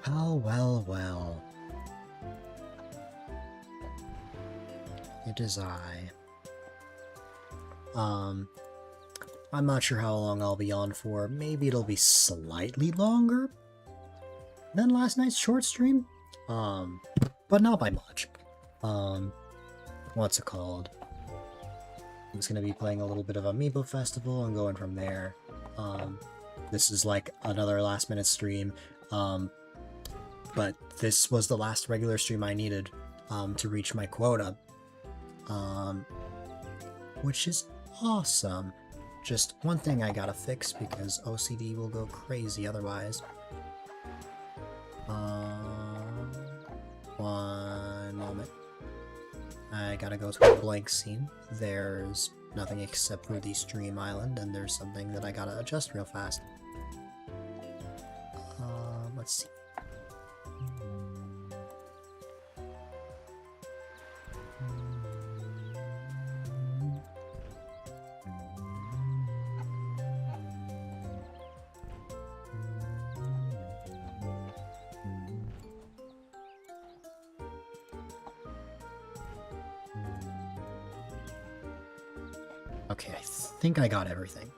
Well, well. It is I. I'm not sure how long I'll be on for. Maybe it'll be slightly longer than last night's short stream. But not by much. What's it called? I'm just gonna be playing a little bit of Amiibo Festival and going from there. This is like another last minute stream. But this was the last regular stream I needed to reach my quota. Which is awesome. Just one thing I gotta fix because OCD will go crazy otherwise. One moment. I gotta go to a blank scene. There's nothing except for the stream island, and there's something that I gotta adjust real fast. Let's see. Okay, I think I got everything.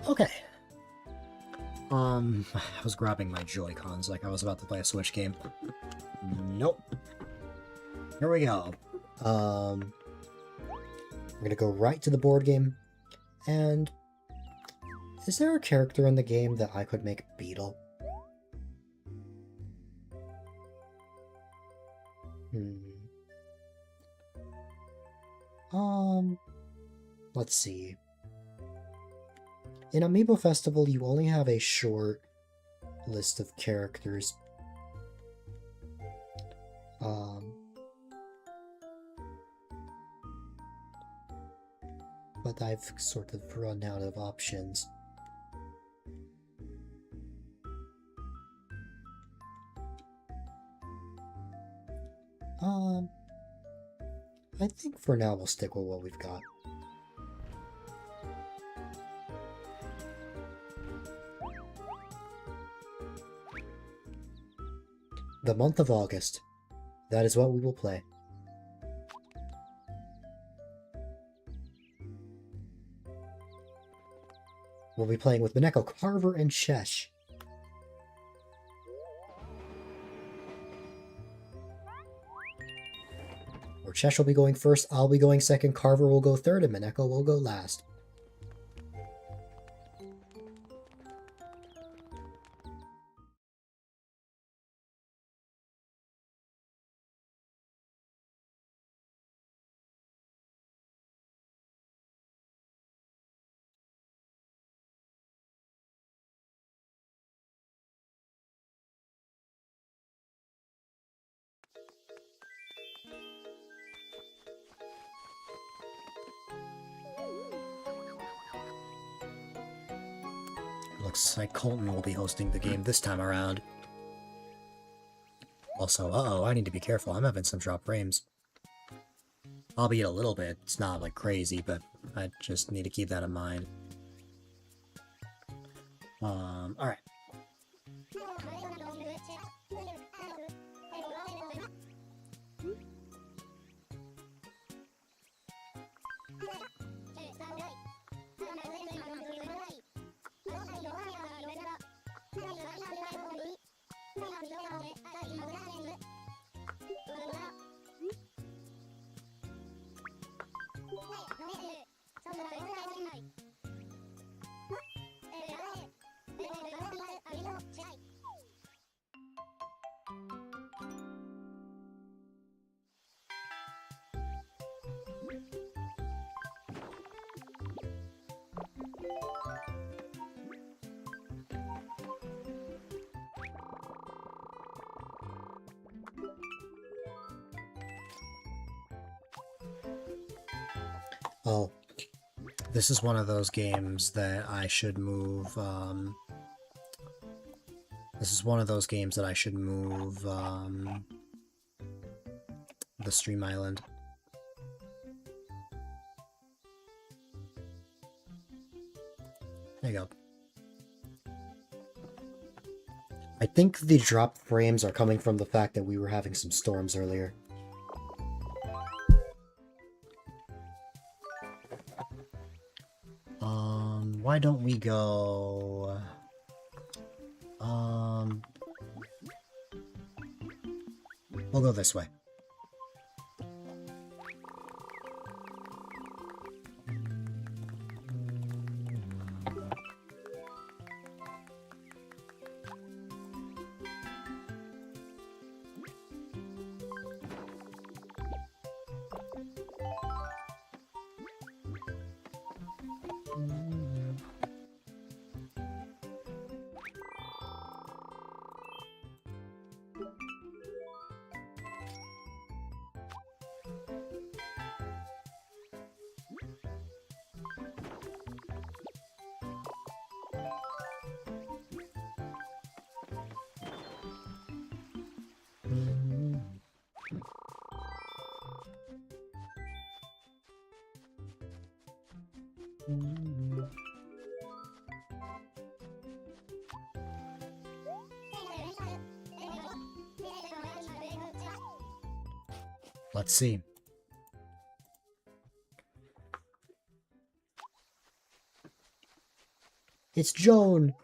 Okay. I was grabbing my Joy-Cons like I was about to play a Switch game. Nope. Here we go. I'm gonna go right to the board game. And is there a character in the game that I could make Beetle? Let's see. In Amiibo Festival, you only have a short list of characters. But I've sort of run out of options. I think for now we'll stick with what we've got. The month of August. That is what we will play. We'll be playing with Mineko, Carver, and Chesh. Or Chesh will be going first, I'll be going second, Carver will go third, and Mineko will go last. Looks like Colton will be hosting the game this time around. Also, uh-oh, I need to be careful. I'm having some drop frames. Albeit a little bit. It's not, like, crazy, but I just need to keep that in mind. Alright. Oh, this is one of those games that I should move, this is one of those games that I should move, the stream island. There you go. I think the drop frames are coming from the fact that we were having some storms earlier. Why don't we go... We'll go this way. Let's see. It's Joan!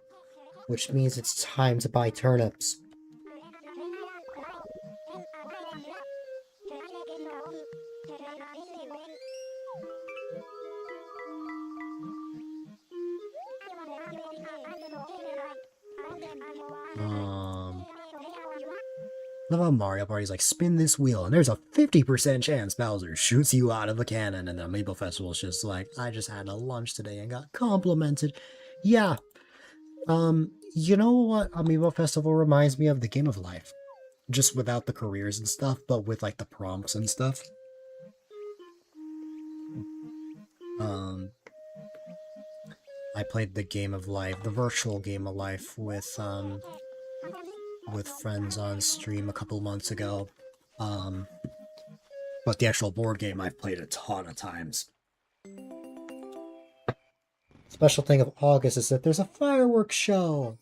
Which means it's time to buy turnips. Love how Mario Party's like, spin this wheel, and there's a 50% chance Bowser shoots you out of a cannon, and the Amiibo Festival's just like, I just had a lunch today and got complimented. Yeah. You know what Amiibo Festival reminds me of? The Game of Life. Just without the careers and stuff, but with like the prompts and stuff. I played the Game of Life, the virtual Game of Life with friends on stream a couple months ago. But the actual board game I've played a ton of times. Special thing of August is that there's a fireworks show!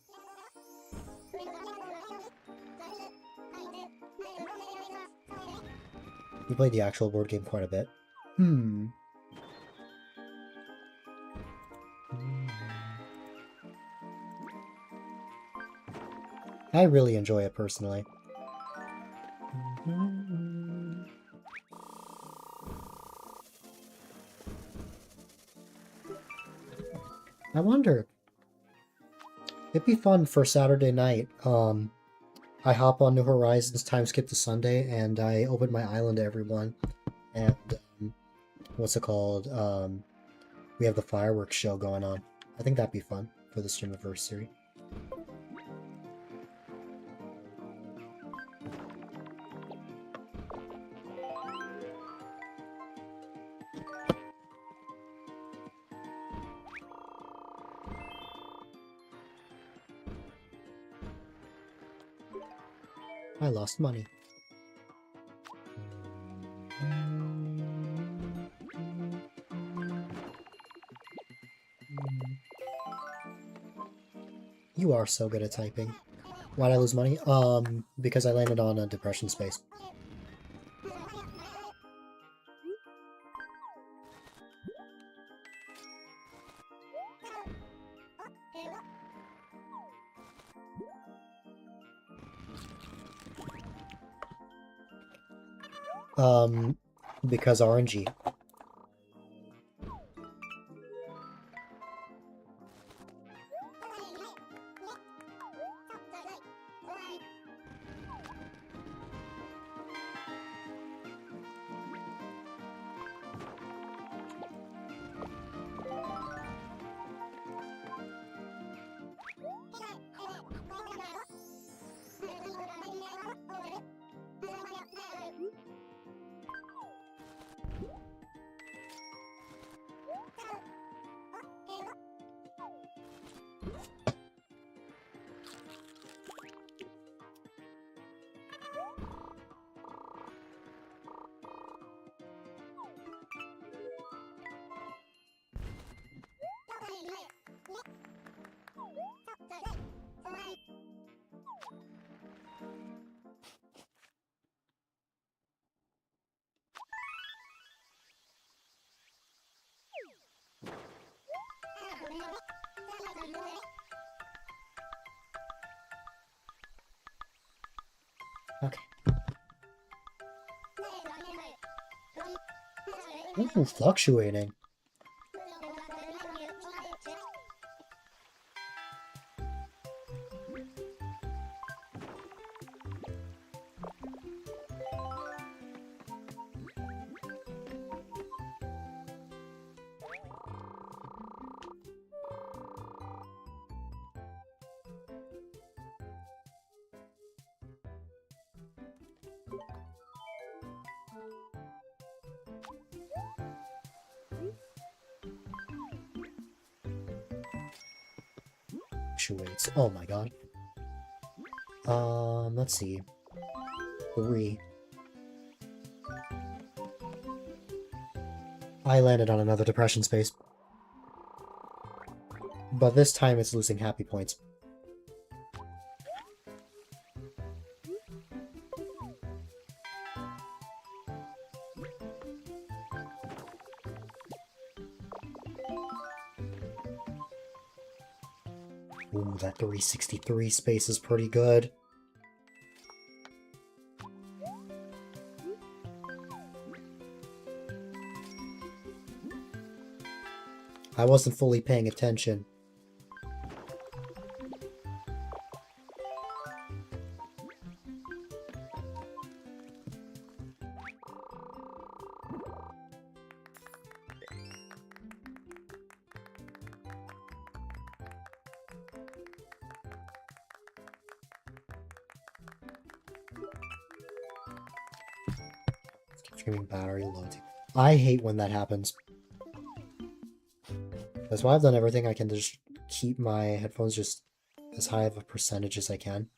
We played the actual board game quite a bit. I really enjoy it personally. I wonder. It'd be fun for Saturday night. I hop on New Horizons, time skip to Sunday, and I open my island to everyone. And, what's it called? We have the fireworks show going on. I think that'd be fun for the Streamiversary. I lost money. You are so good at typing. Why'd I lose money? Because I landed on a depression space. Because RNG. Okay. Ooh, fluctuating. Fluctuates. Oh my god. Let's see. 3. I landed on another depression space. But this time it's losing happy points. Ooh, that 363 space is pretty good. I wasn't fully paying attention. Streaming battery loading. I hate when that happens. That's why I've done everything I can to just keep my headphones just as high of a percentage as I can.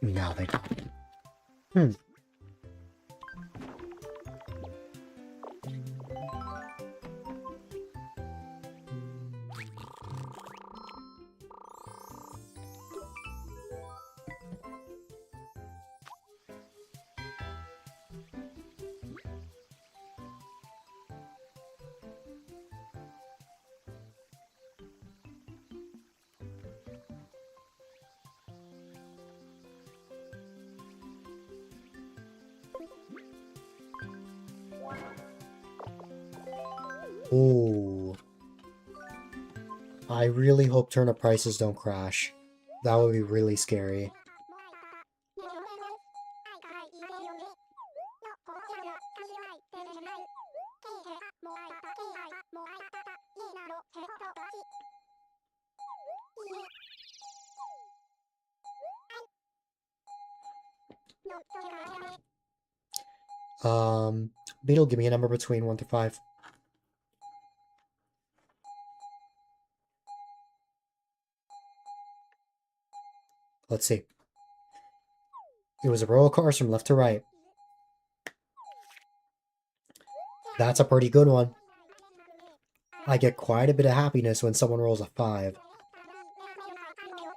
Now they don't. Ooh. I really hope turnip prices don't crash. That would be really scary. Beetle, give me a number between 1 to 5. Let's see. It was a roll of cars from left to right. That's a pretty good one. I get quite a bit of happiness when someone rolls a 5.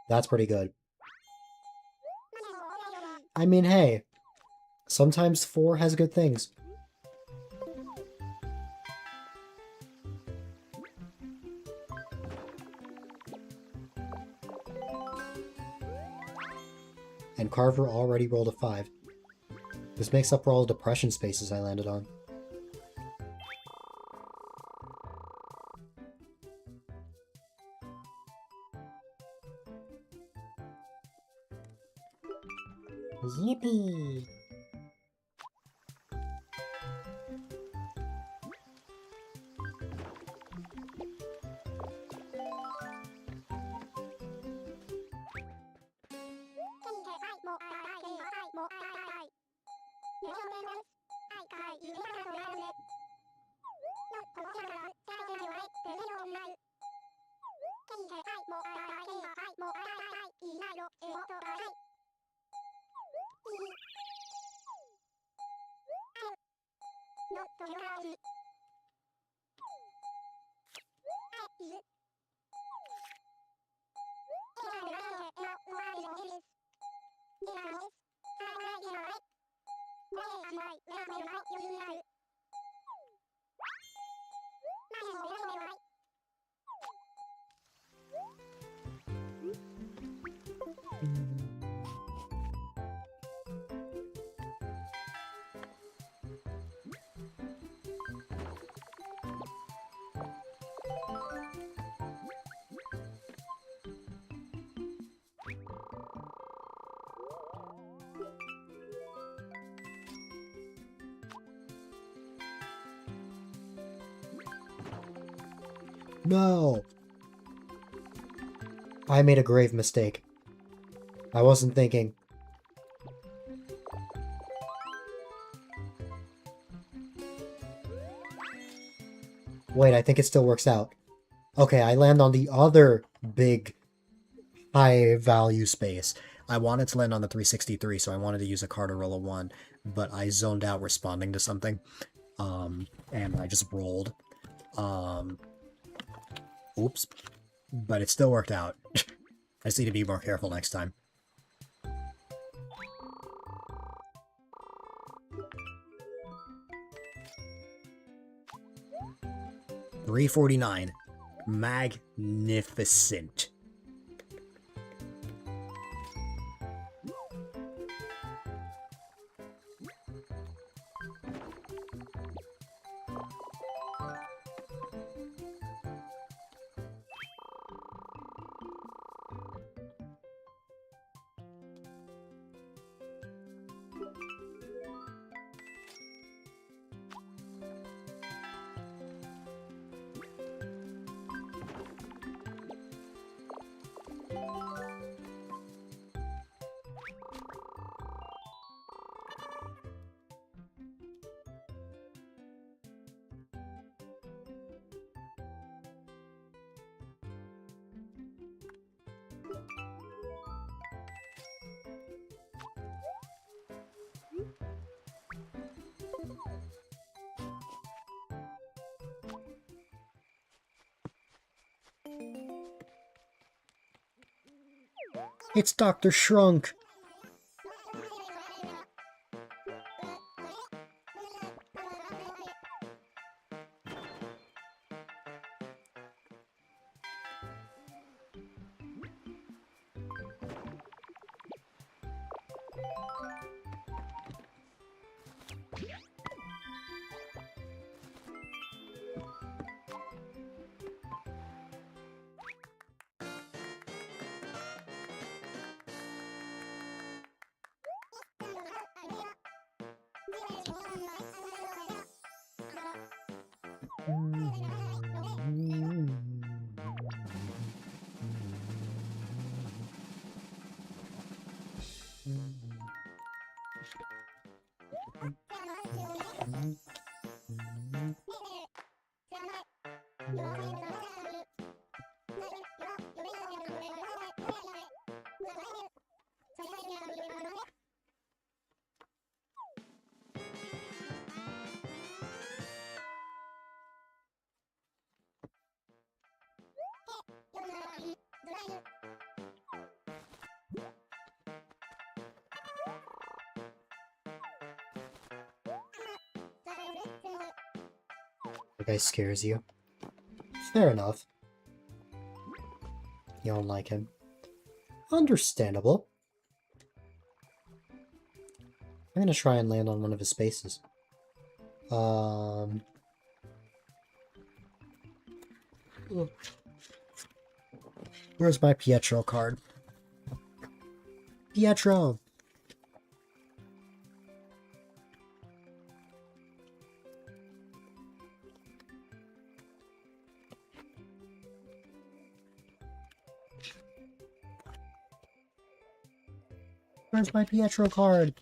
That's pretty good. I mean, hey, sometimes 4 has good things. And Carver already rolled a 5. This makes up for all the depression spaces I landed on. Yippee! No! I made a grave mistake. I wasn't thinking. Wait, I think it still works out. Okay, I land on the other big high-value space. I wanted to land on the 363, so I wanted to use a card to roll a 1, but I zoned out responding to something, and I just rolled. Oops. But it still worked out. I just need to be more careful next time. $3.49. Magnificent. It's Dr. Shrunk! The guy scares you. Fair enough. You don't like him. Understandable. I'm gonna try and land on one of his spaces. Where's my Pietro card? Pietro! Where's my Pietro card?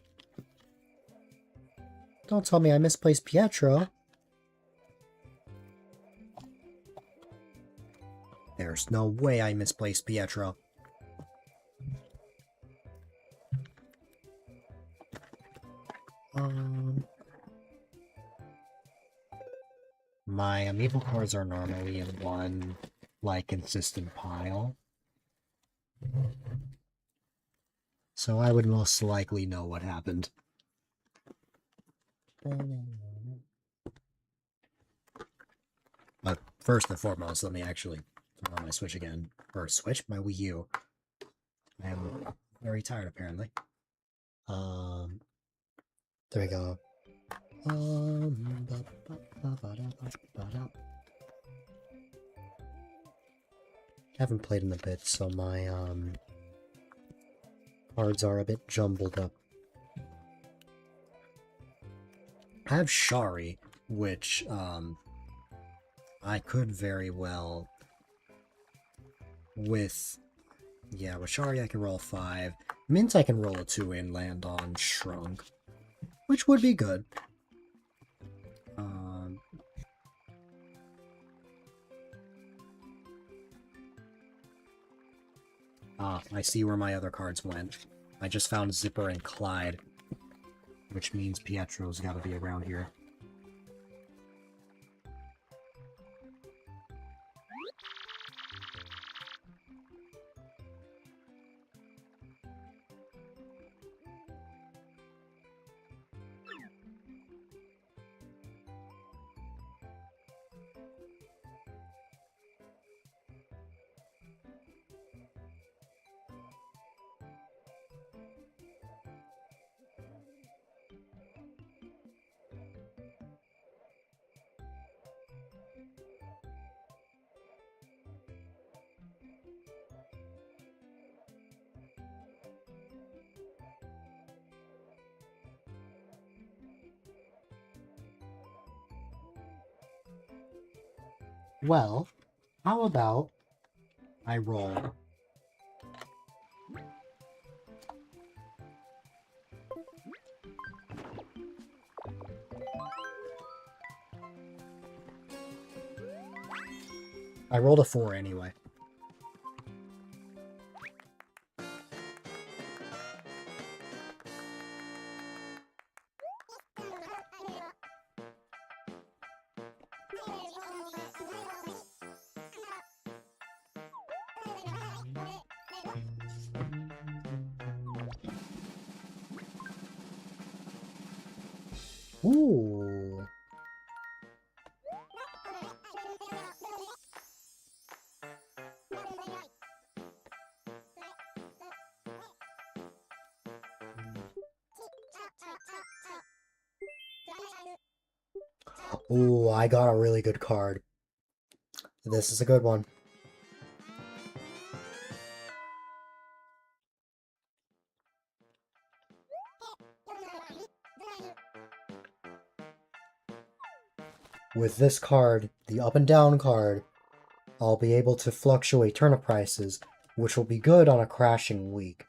Don't tell me I misplaced Pietro. There's no way I misplaced Pietro. My Amiibo cards are normally in one, like, consistent pile. So I would most likely know what happened. But first and foremost, let me actually turn on my Switch again. Or Switch? My Wii U. I am very tired, apparently. There we go. Haven't played in a bit, so my cards are a bit jumbled up. I have Shari, which I could very well With, yeah, with Shari I can roll 5. Mint I can roll a 2 and land on Shrunk, which would be good. I see where my other cards went. I just found Zipper and Clyde, which means Pietro's gotta be around here. Well, how about I roll? I rolled a 4 anyway. Ooh. Ooh, I got a really good card. This is a good one. With this card, the up and down card, I'll be able to fluctuate turnip prices, which will be good on a crashing week.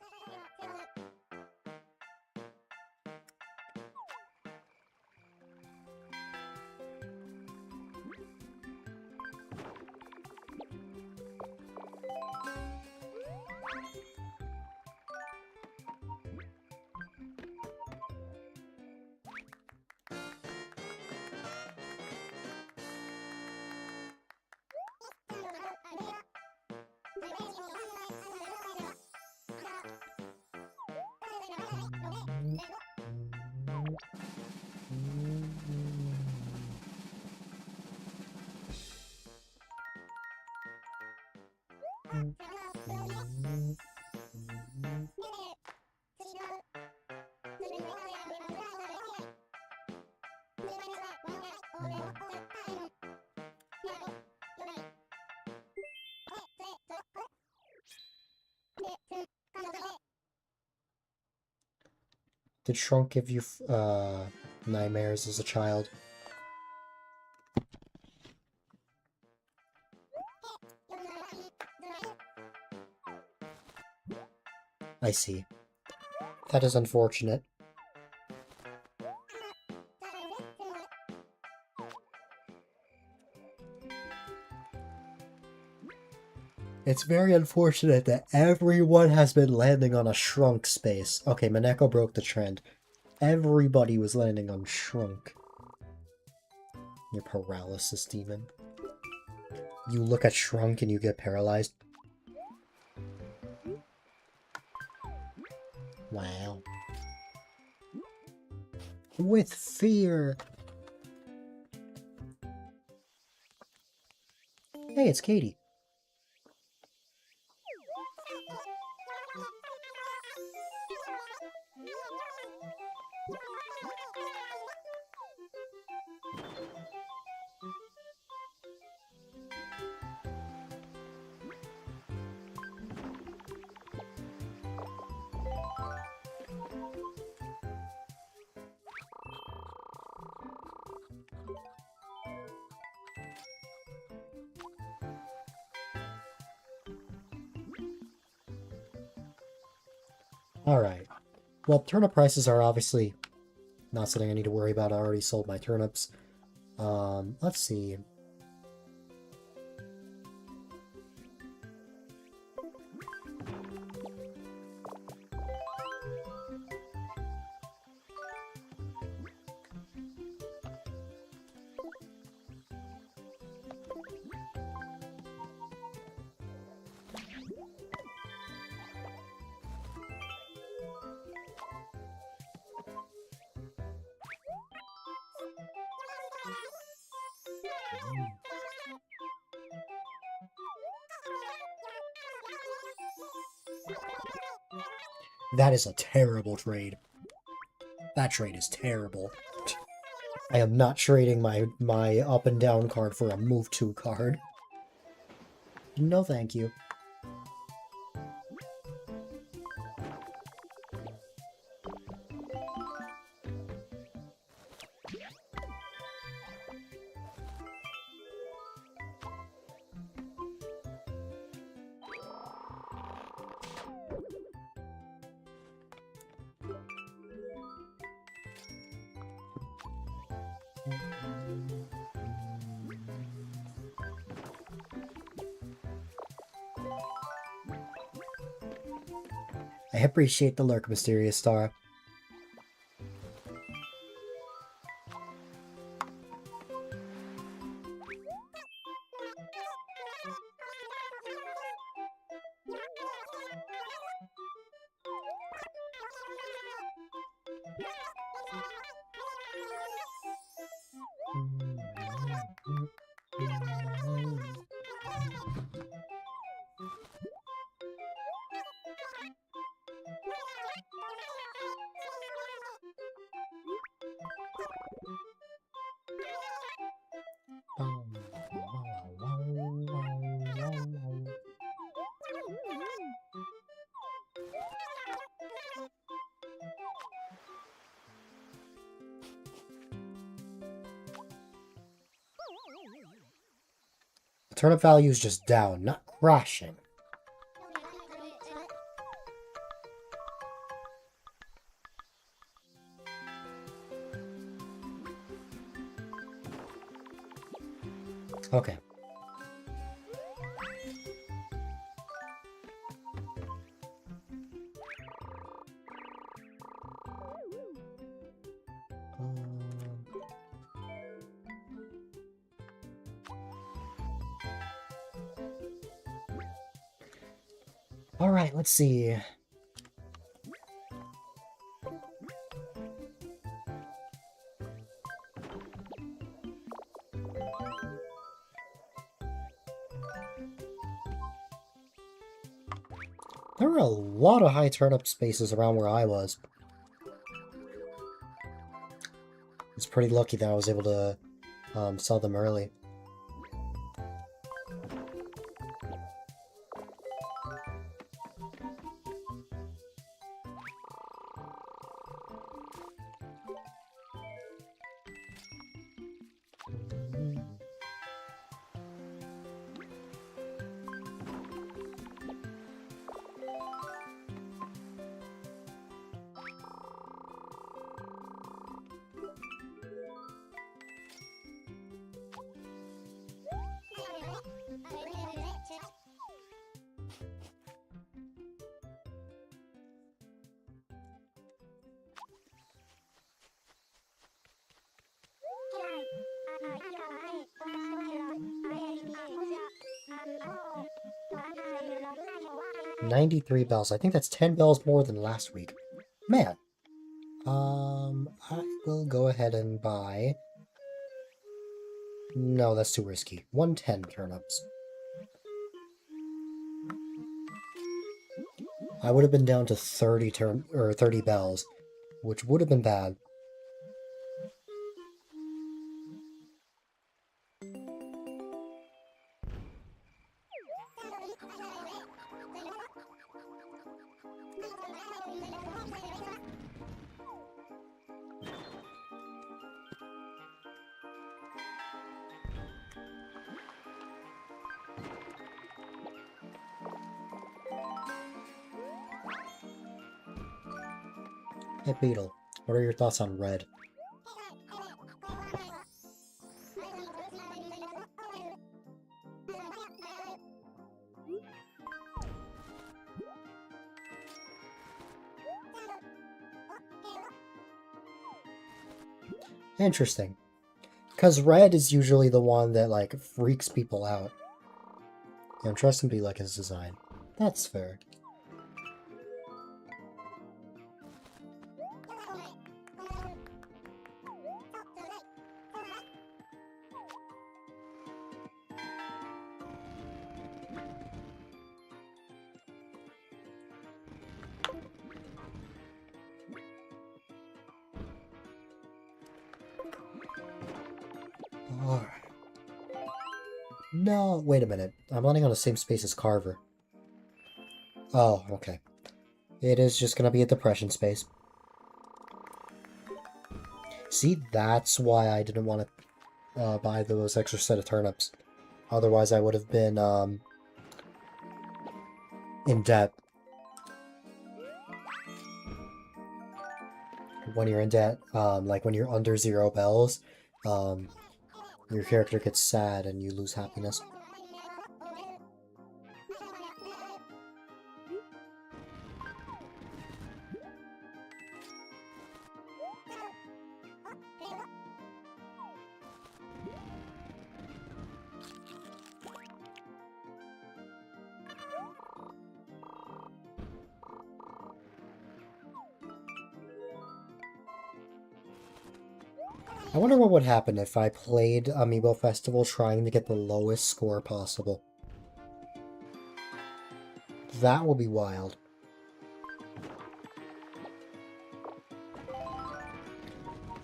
Did Shrunk give you nightmares as a child? I see. That is unfortunate. It's very unfortunate that everyone has been landing on a Shrunk space. Okay, Maneko broke the trend. Everybody was landing on Shrunk. Your paralysis demon. You look at Shrunk and you get paralyzed. Wow. With fear. Hey, it's Katie. Alright. Well, turnip prices are obviously not something I need to worry about. I already sold my turnips. Let's see. That is a terrible trade. That trade is terrible. I am not trading my up and down card for a move to card. No thank you. I appreciate the lurk, Mysterious Star. Turnip value is just down, not crashing. Okay. All right, let's see. There were a lot of high turnip spaces around where I was. It's pretty lucky that I was able to sell them early. $93 bells. I think that's 10 bells more than last week. Man. I will go ahead and buy... No, that's too risky. 110 turnips. I would have been down to 30 bells, which would have been bad. Hey Beetle, what are your thoughts on red? Interesting. Because red is usually the one that, like, freaks people out. Yeah, I'm trusting be like his design. That's fair. Alright. No, wait a minute. I'm landing on the same space as Carver. Oh, okay. It is just gonna be a depression space. See, that's why I didn't want to buy those extra set of turnips. Otherwise, I would have been in debt. When you're in debt, like when you're under 0 bells, your character gets sad and you lose happiness. I wonder what would happen if I played Amiibo Festival trying to get the lowest score possible. That will be wild.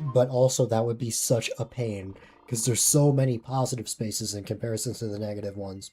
But also that would be such a pain, because there's so many positive spaces in comparison to the negative ones.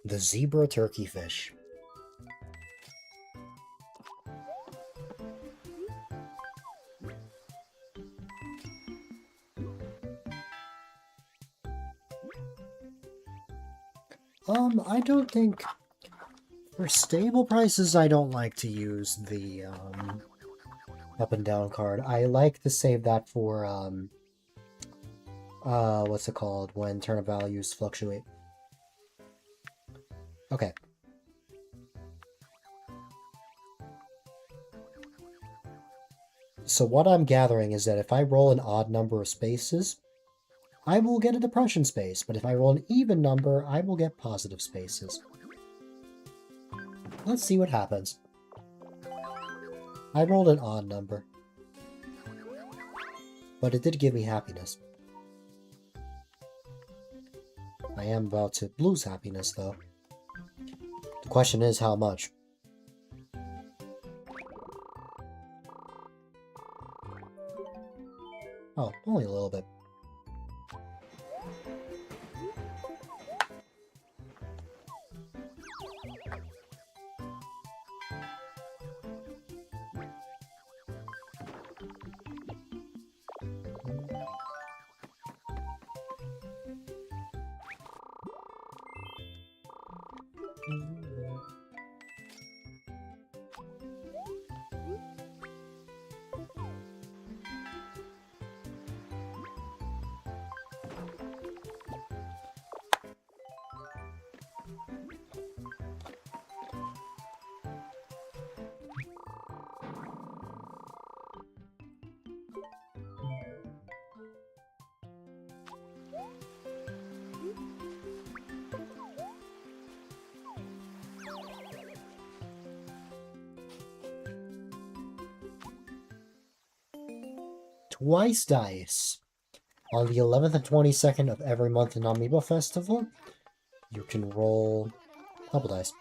The zebra turkey fish. I don't think... For stable prices, I don't like to use the, up and down card. I like to save that for, what's it called? When turnip values fluctuate. Okay. So what I'm gathering is that if I roll an odd number of spaces, I will get a depression space, but if I roll an even number, I will get positive spaces. Let's see what happens. I rolled an odd number, but it did give me happiness. I am about to lose happiness, though. The question is how much. Oh, only a little bit. twice dice. On the 11th and 22nd of every month in Amiibo Festival, you can roll double dice.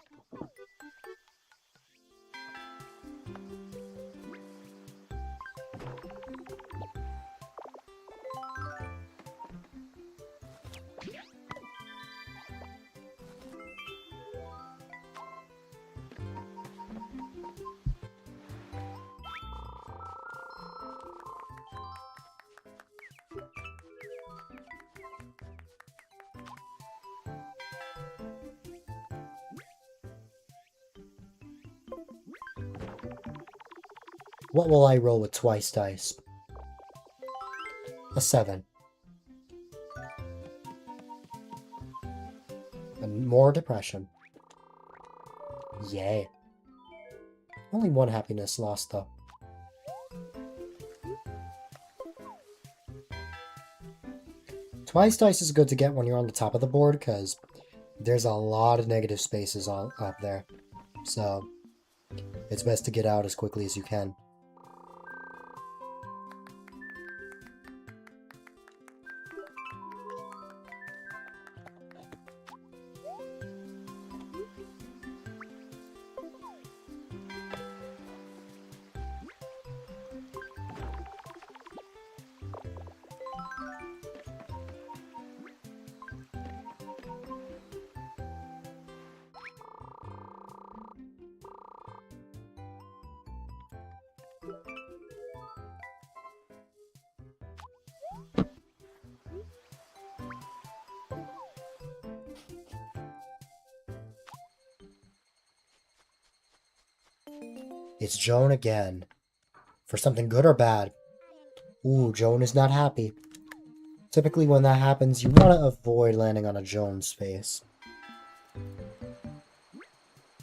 What will I roll with twice dice? A 7. And more depression. Yay. Only one happiness lost, though. Twice dice is good to get when you're on the top of the board, because there's a lot of negative spaces up there. So, it's best to get out as quickly as you can. It's Joan again. For something good or bad? Ooh, Joan is not happy. Typically when that happens, you want to avoid landing on a Joan space.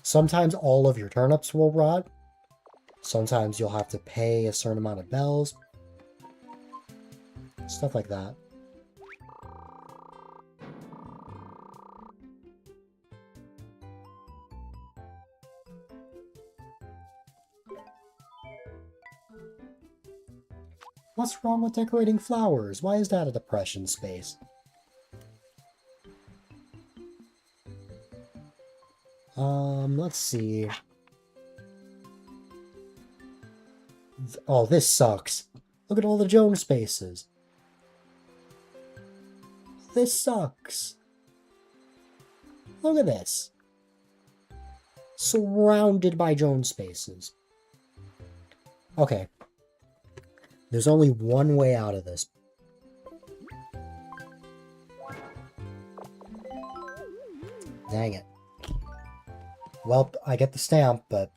Sometimes all of your turnips will rot. Sometimes you'll have to pay a certain amount of bells. Stuff like that. What's wrong with decorating flowers? Why is that a depression space? Let's see. Oh, this sucks. Look at all the Joan spaces. This sucks. Look at this. Surrounded by Joan spaces. Okay. There's only one way out of this. Dang it. Well, I get the stamp, but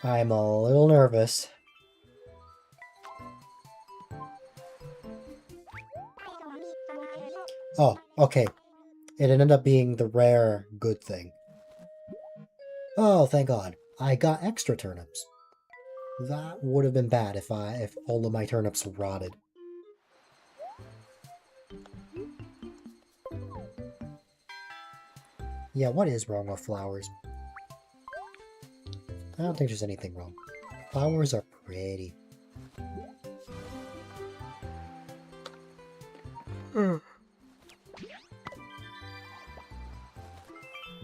I'm a little nervous. Oh, okay. It ended up being the rare good thing. Oh, thank God. I got extra turnips. That would have been bad if all of my turnips rotted. Yeah, what is wrong with flowers? I don't think there's anything wrong. Flowers are pretty. The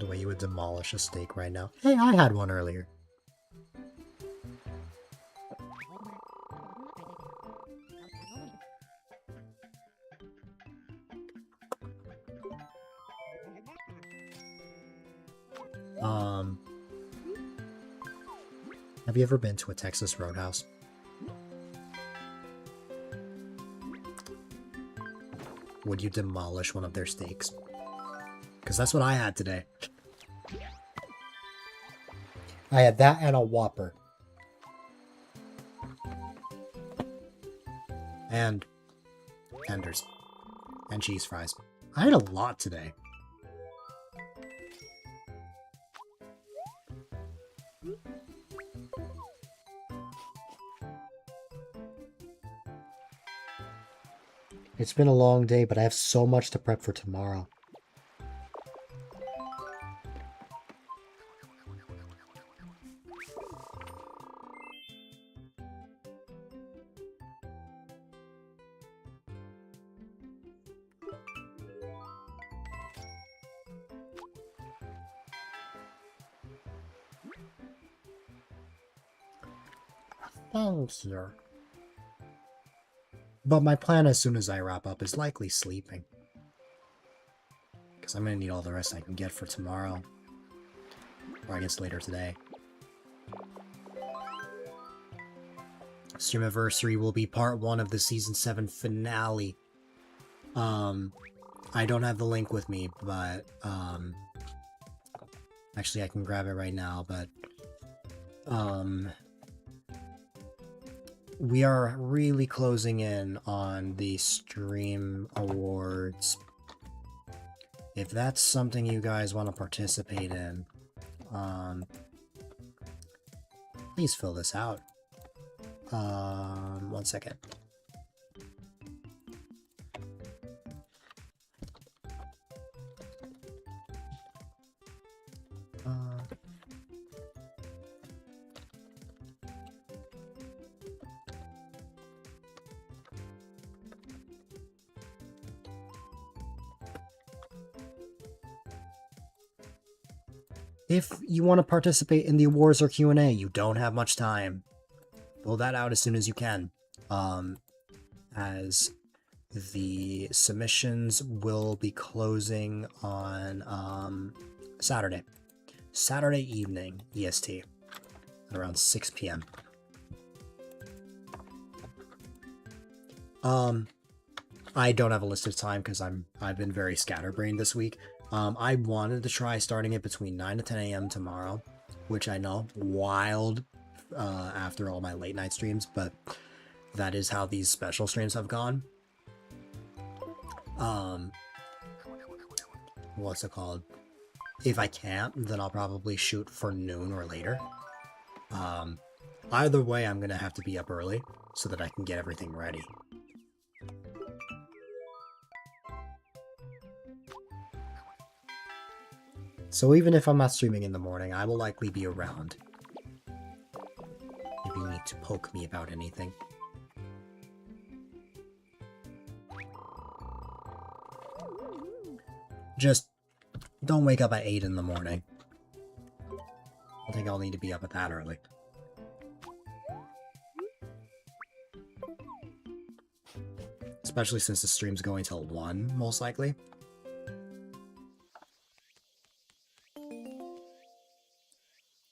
way you would demolish a steak right now. Hey, I had one earlier. Have you ever been to a Texas Roadhouse? Would you demolish one of their steaks? Because that's what I had today. I had that and a Whopper. And tenders. And cheese fries. I had a lot today. It's been a long day, but I have so much to prep for tomorrow. Thank you. But my plan as soon as I wrap up is likely sleeping. Because I'm going to need all the rest I can get for tomorrow. Or I guess later today. Streamiversary will be part 1 of the Season 7 finale. I don't have the link with me, but, actually I can grab it right now, but, we are really closing in on the Stream Awards. If that's something you guys want to participate in, please fill this out. 1 second. If you want to participate in the awards or Q&A, you don't have much time. Fill that out as soon as you can. As the submissions will be closing on Saturday. Saturday evening, EST. At around 6 p.m. I don't have a list of time because I've been very scatterbrained this week. I wanted to try starting it between 9 to 10 a.m. tomorrow, which I know, wild after all my late night streams, but that is how these special streams have gone. What's it called? If I can't, then I'll probably shoot for noon or later. Either way, I'm gonna have to be up early so that I can get everything ready. So even if I'm not streaming in the morning, I will likely be around. If you need to poke me about anything. Just don't wake up at 8 in the morning. I don't think I'll need to be up at that early. Especially since the stream's going till 1, most likely.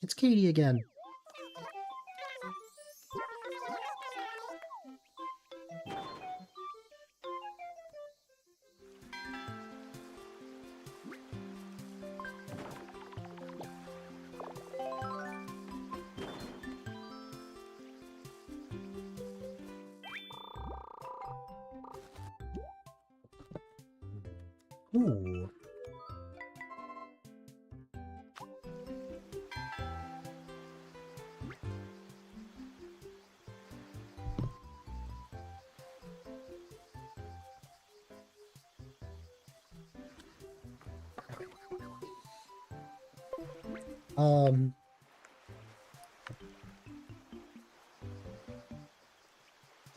It's Katie again. Ooh.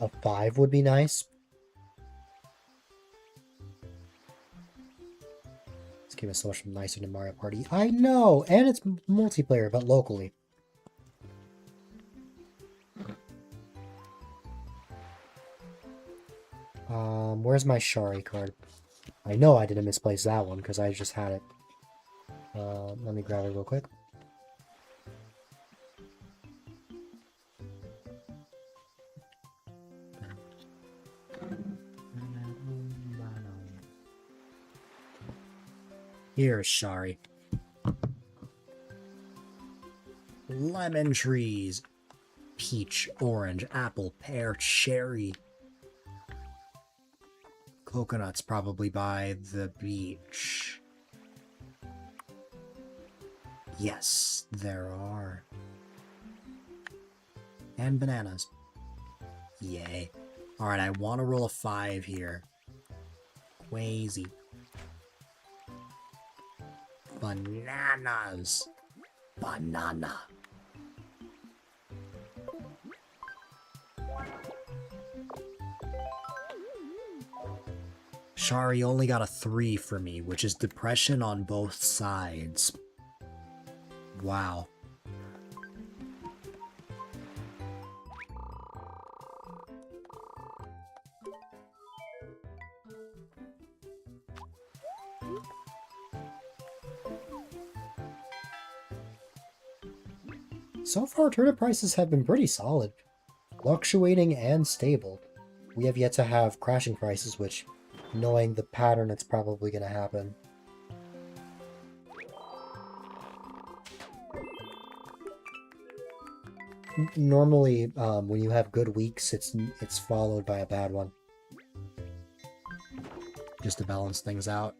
A 5 would be nice. This game is so much nicer than Mario Party. I know! And it's multiplayer, but locally. Where's my Shari card? I know I didn't misplace that one, because I just had it. Let me grab it real quick. Here's Shari. Lemon trees. Peach, orange, apple, pear, cherry. Coconuts probably by the beach. Yes, there are. And bananas. Yay. Alright, I want to roll a 5 here. Crazy. Bananas. Banana. Shari only got a 3 for me, which is depression on both sides. Wow. So far, turnip prices have been pretty solid, fluctuating and stable. We have yet to have crashing prices, which, knowing the pattern, it's probably going to happen. Normally, when you have good weeks, it's followed by a bad one. Just to balance things out.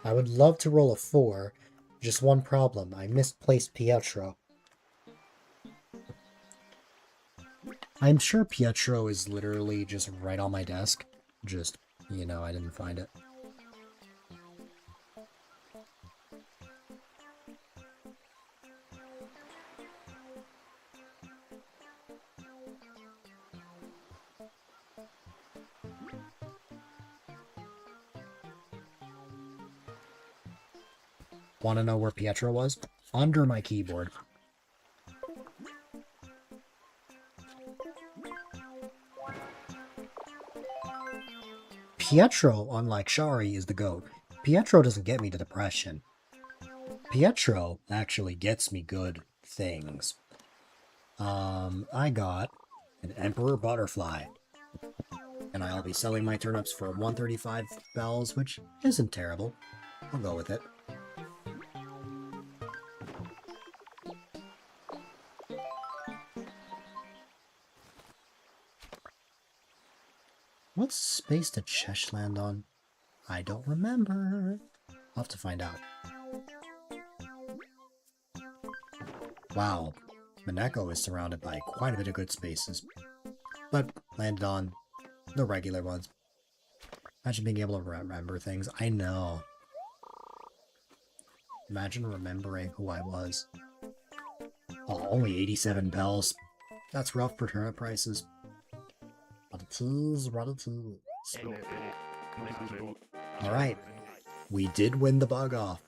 I would love to roll a 4. Just one problem. I misplaced Pietro. I'm sure Pietro is literally just right on my desk. Just, you know, I didn't find it. Want to know where Pietro was? Under my keyboard. Pietro, unlike Shari, is the GOAT. Pietro doesn't get me to depression. Pietro actually gets me good things. I got an Emperor Butterfly. And I'll be selling my turnips for 135 bells, which isn't terrible. I'll go with it. What space did Chesh land on? I don't remember. I'll have to find out. Wow, Mineko is surrounded by quite a bit of good spaces, but landed on the regular ones. Imagine being able to remember things. I know. Imagine remembering who I was. Oh, only 87 bells. That's rough for turnip prices. Alright, we did win the bug off.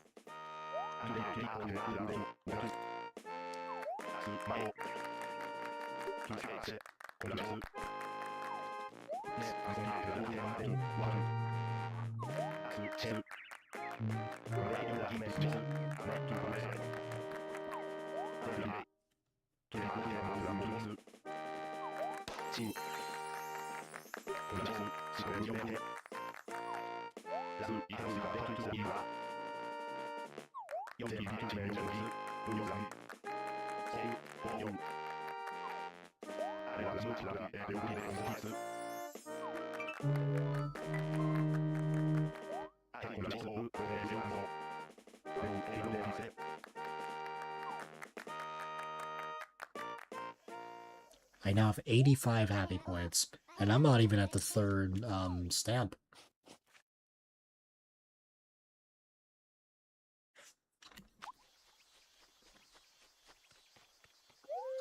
I now have 85 happy points, and I'm not even at the third stamp.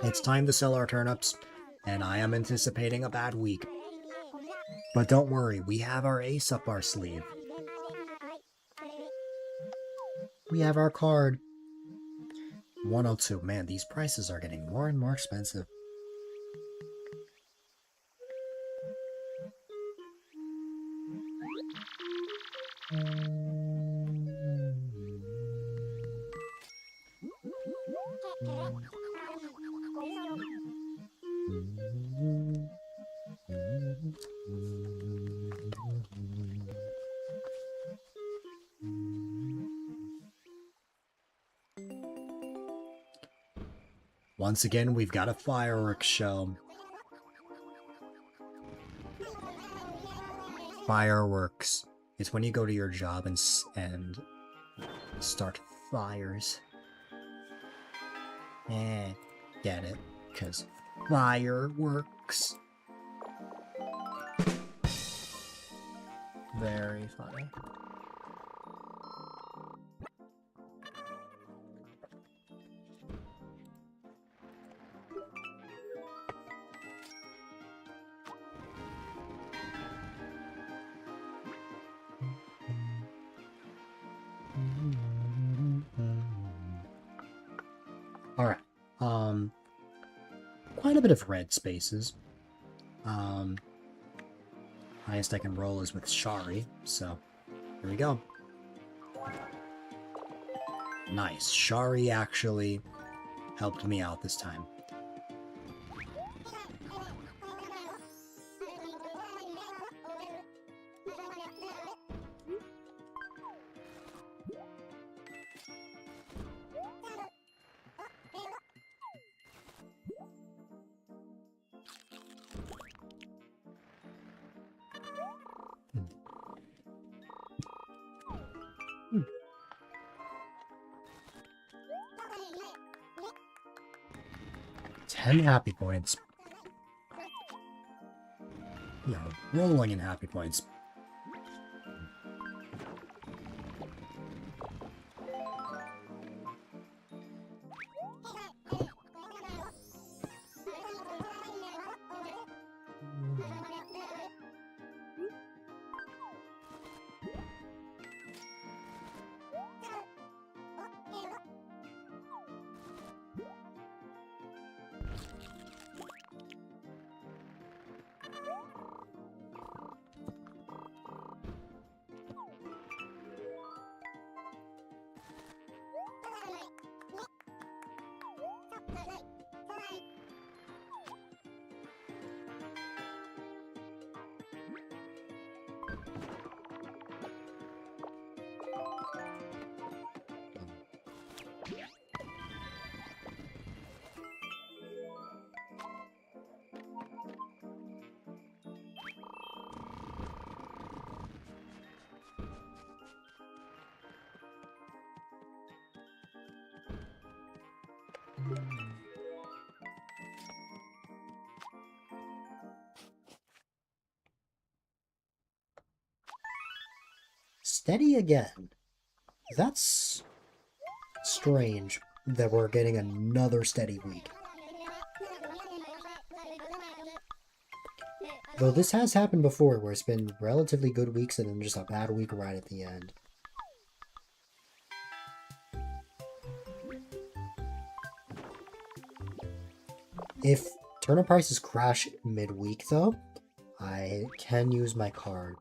It's time to sell our turnips, and I am anticipating a bad week. But don't worry, we have our ace up our sleeve. We have our card. 102. Man, these prices are getting more and more expensive. Once again, we've got a fireworks show. Fireworks. It's when you go to your job and start fires. Get it? Because fireworks. Very funny. Alright, quite a bit of red spaces. Highest I can roll is with Shari, so here we go. Nice, Shari actually helped me out this time. Hmm. 10 happy points. Yeah, rolling in happy points. Steady again. That's strange that we're getting another steady week. Though this has happened before, where it's been relatively good weeks and then just a bad week right at the end. If turnip prices crash midweek, though, I can use my card.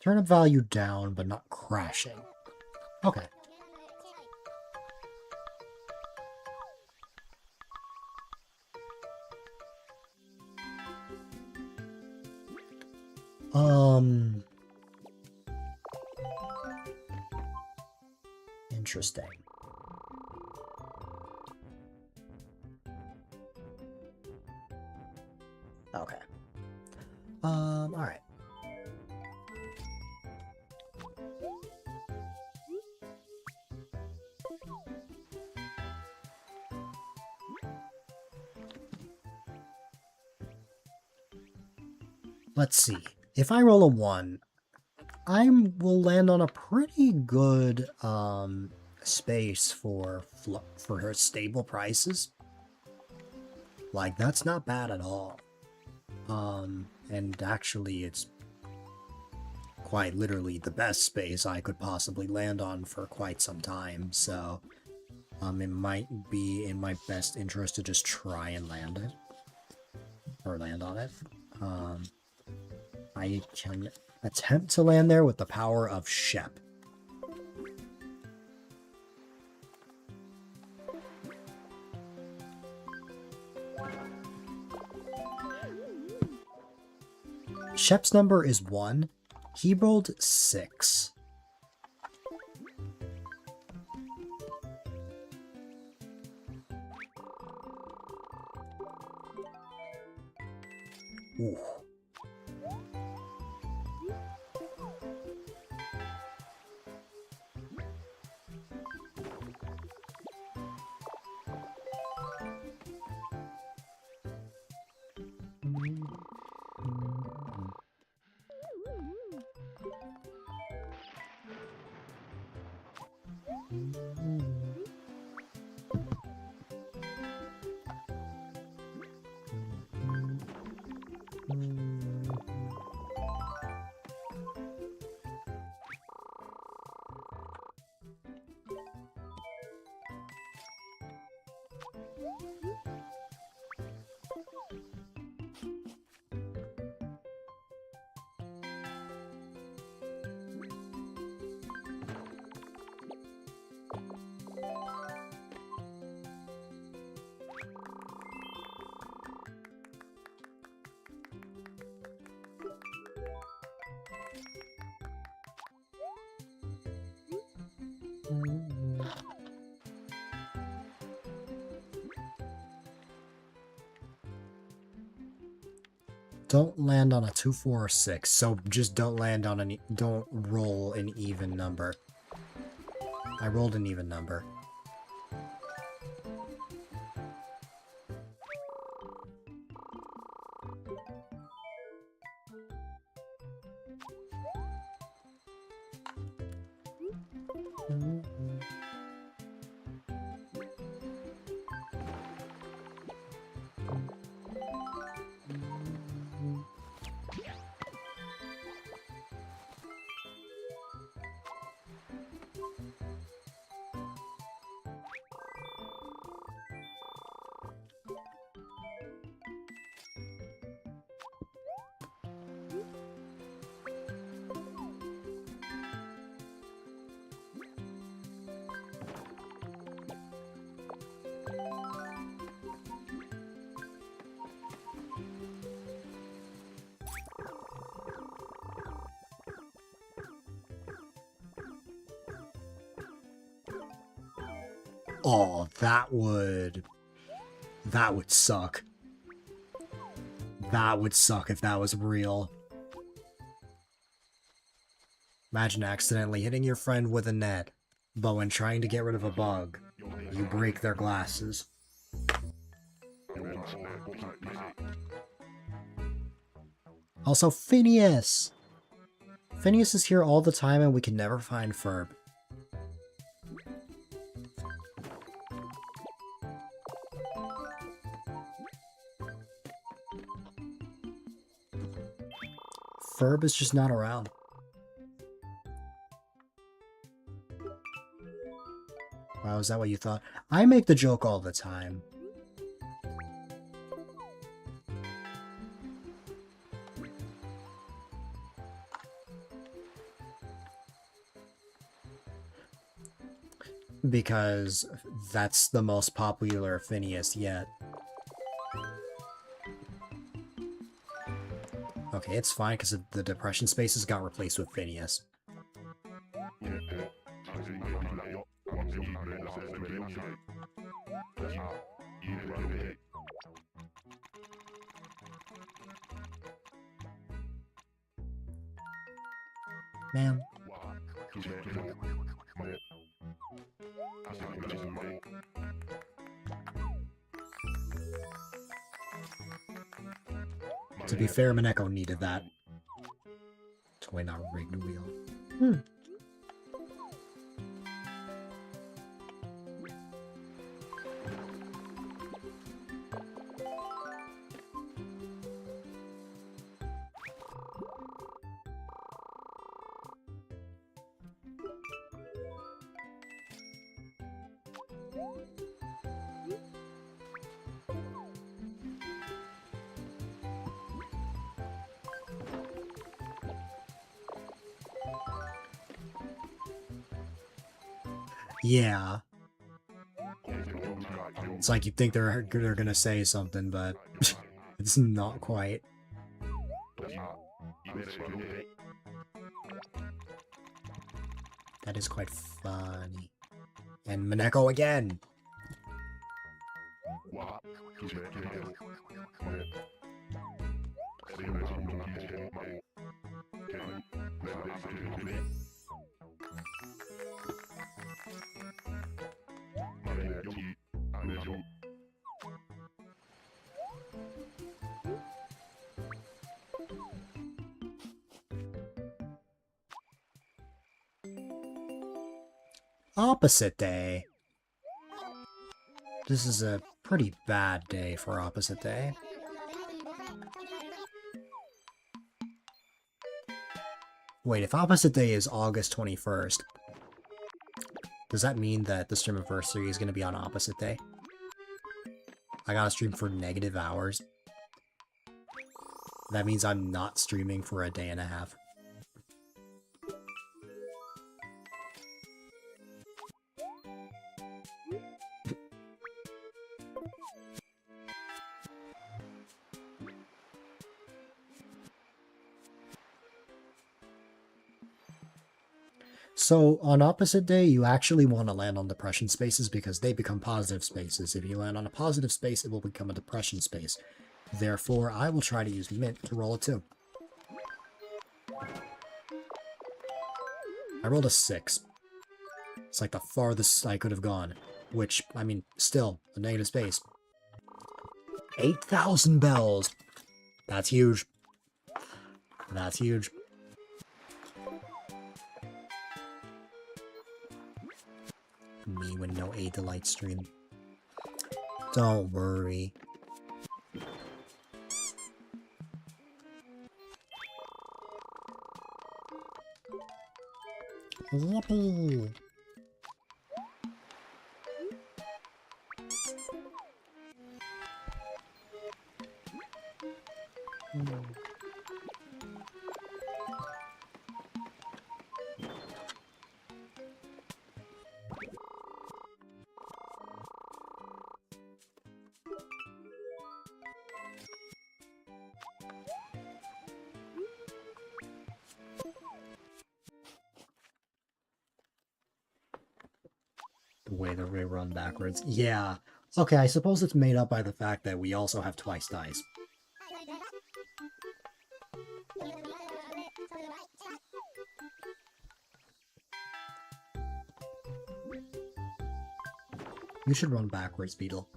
Turnip value down, but not crashing. Okay. Interesting. Okay. All right. Let's see. If I roll a 1, I will land on a pretty good space for her stable prices. Like, that's not bad at all. And actually it's quite literally the best space I could possibly land on for quite some time, so it might be in my best interest to just try and land it. Or land on it. I can attempt to land there with the power of Shep. Shep's number is 1. He rolled 6. Ooh. Don't land on a 2, 4, or 6, so just don't land on any. Don't roll an even number. I rolled an even number. Oh, that would suck. That would suck if that was real. Imagine accidentally hitting your friend with a net, but when trying to get rid of a bug, you break their glasses. Also, Phineas! Phineas is here all the time and we can never find Ferb. Ferb is just not around. Oh, is that what you thought? I make the joke all the time. Because that's the most popular Phineas yet. Okay, it's fine because the depression spaces got replaced with Phineas. Man. To be fair, Mineko needed that. Toy not rigged wheel. Yeah. It's like you think they're gonna say something, but it's not quite. That is quite funny. And Mineko again! Opposite day. This is a pretty bad day for opposite day. Wait, if opposite day is August 21st, does that mean that the stream anniversary is going to be on opposite day? I gotta stream for negative hours. That means I'm not streaming for a day and a half. So, on opposite day, you actually want to land on depression spaces because they become positive spaces. If you land on a positive space, it will become a depression space. Therefore, I will try to use Mint to roll a 2. I rolled a 6. It's like the farthest I could have gone. Which, I mean, still, a negative space. 8,000 bells! That's huge. That's huge. Me with no A-Dylite stream. Don't worry. Yippee! The way that we run backwards. Yeah. Okay, I suppose it's made up by the fact that we also have twice dice. You should run backwards, Beetle.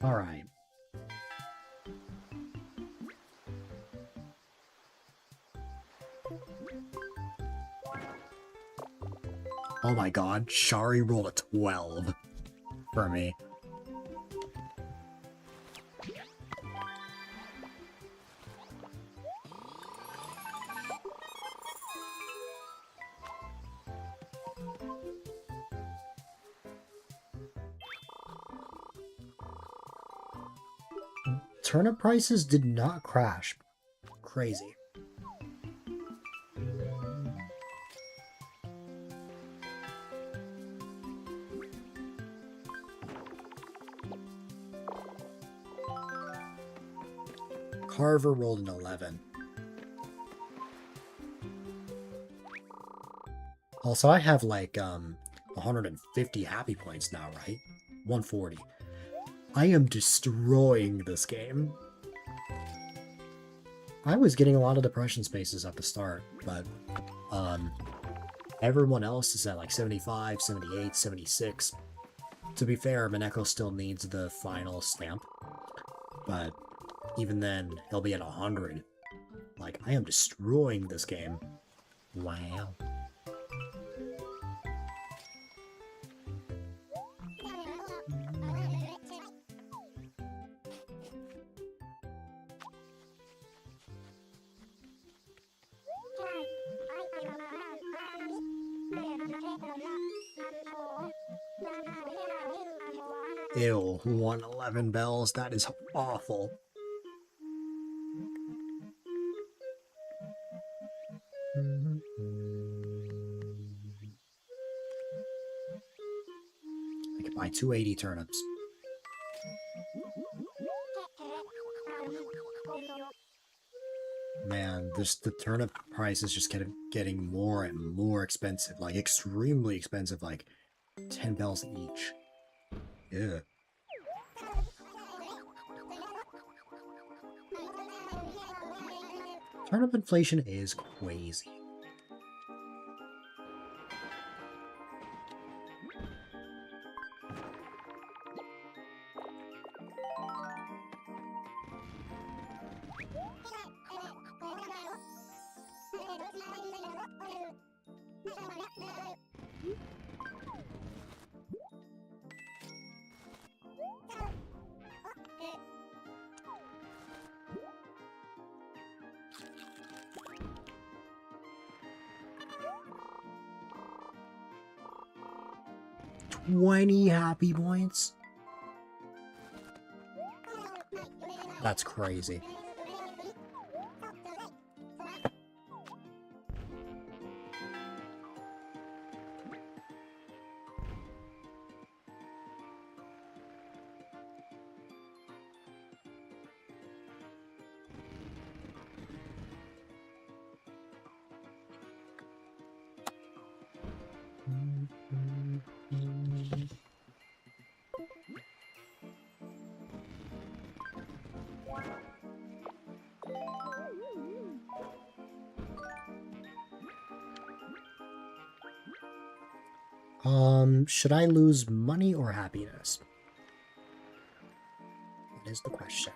Alright. Oh my god, Shari rolled a 12 for me. Turnip prices did not crash. Crazy. Carver rolled an 11. Also, I have like 150 happy points now, right? 140. I am destroying this game. I was getting a lot of depression spaces at the start, but everyone else is at like 75, 78, 76. To be fair, Mineko still needs the final stamp, but even then, he'll be at 100. Like, I am destroying this game. Wow. Ew, 111 bells, that is awful. I could buy 280 turnips. Man, the turnip price is just getting more and more expensive, like extremely expensive, like 10 bells each. Yeah. Turnip inflation is crazy. $20 happy points? That's crazy. Should I lose money or happiness? That is the question.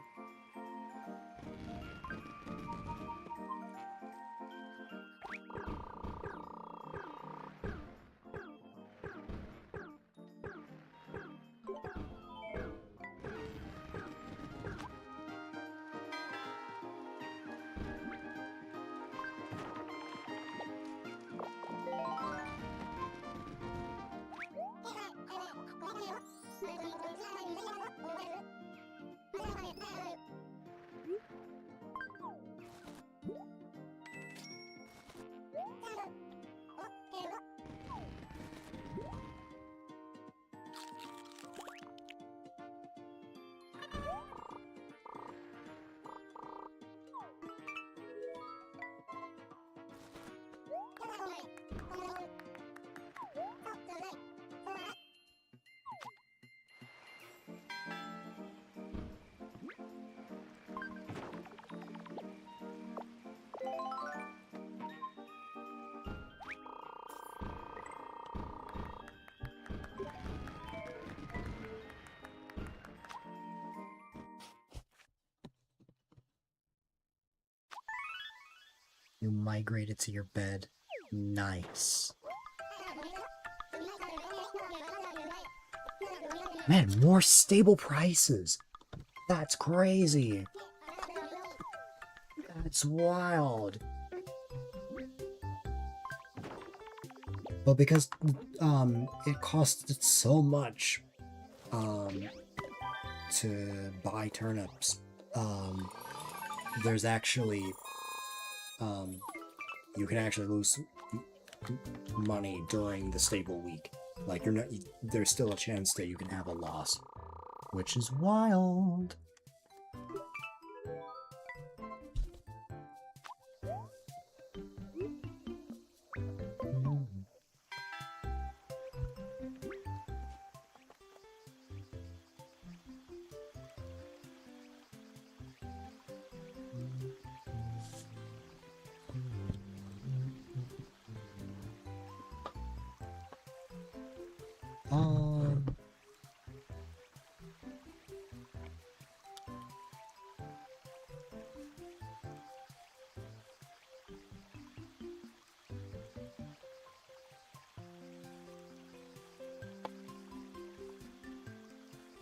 You migrated to your bed. Nice. Man, more stable prices. That's crazy. That's wild. But because it costs so much to buy turnips, there's actually you can actually lose money during the stable week. Like you're not, there's still a chance that you can have a loss, which is wild.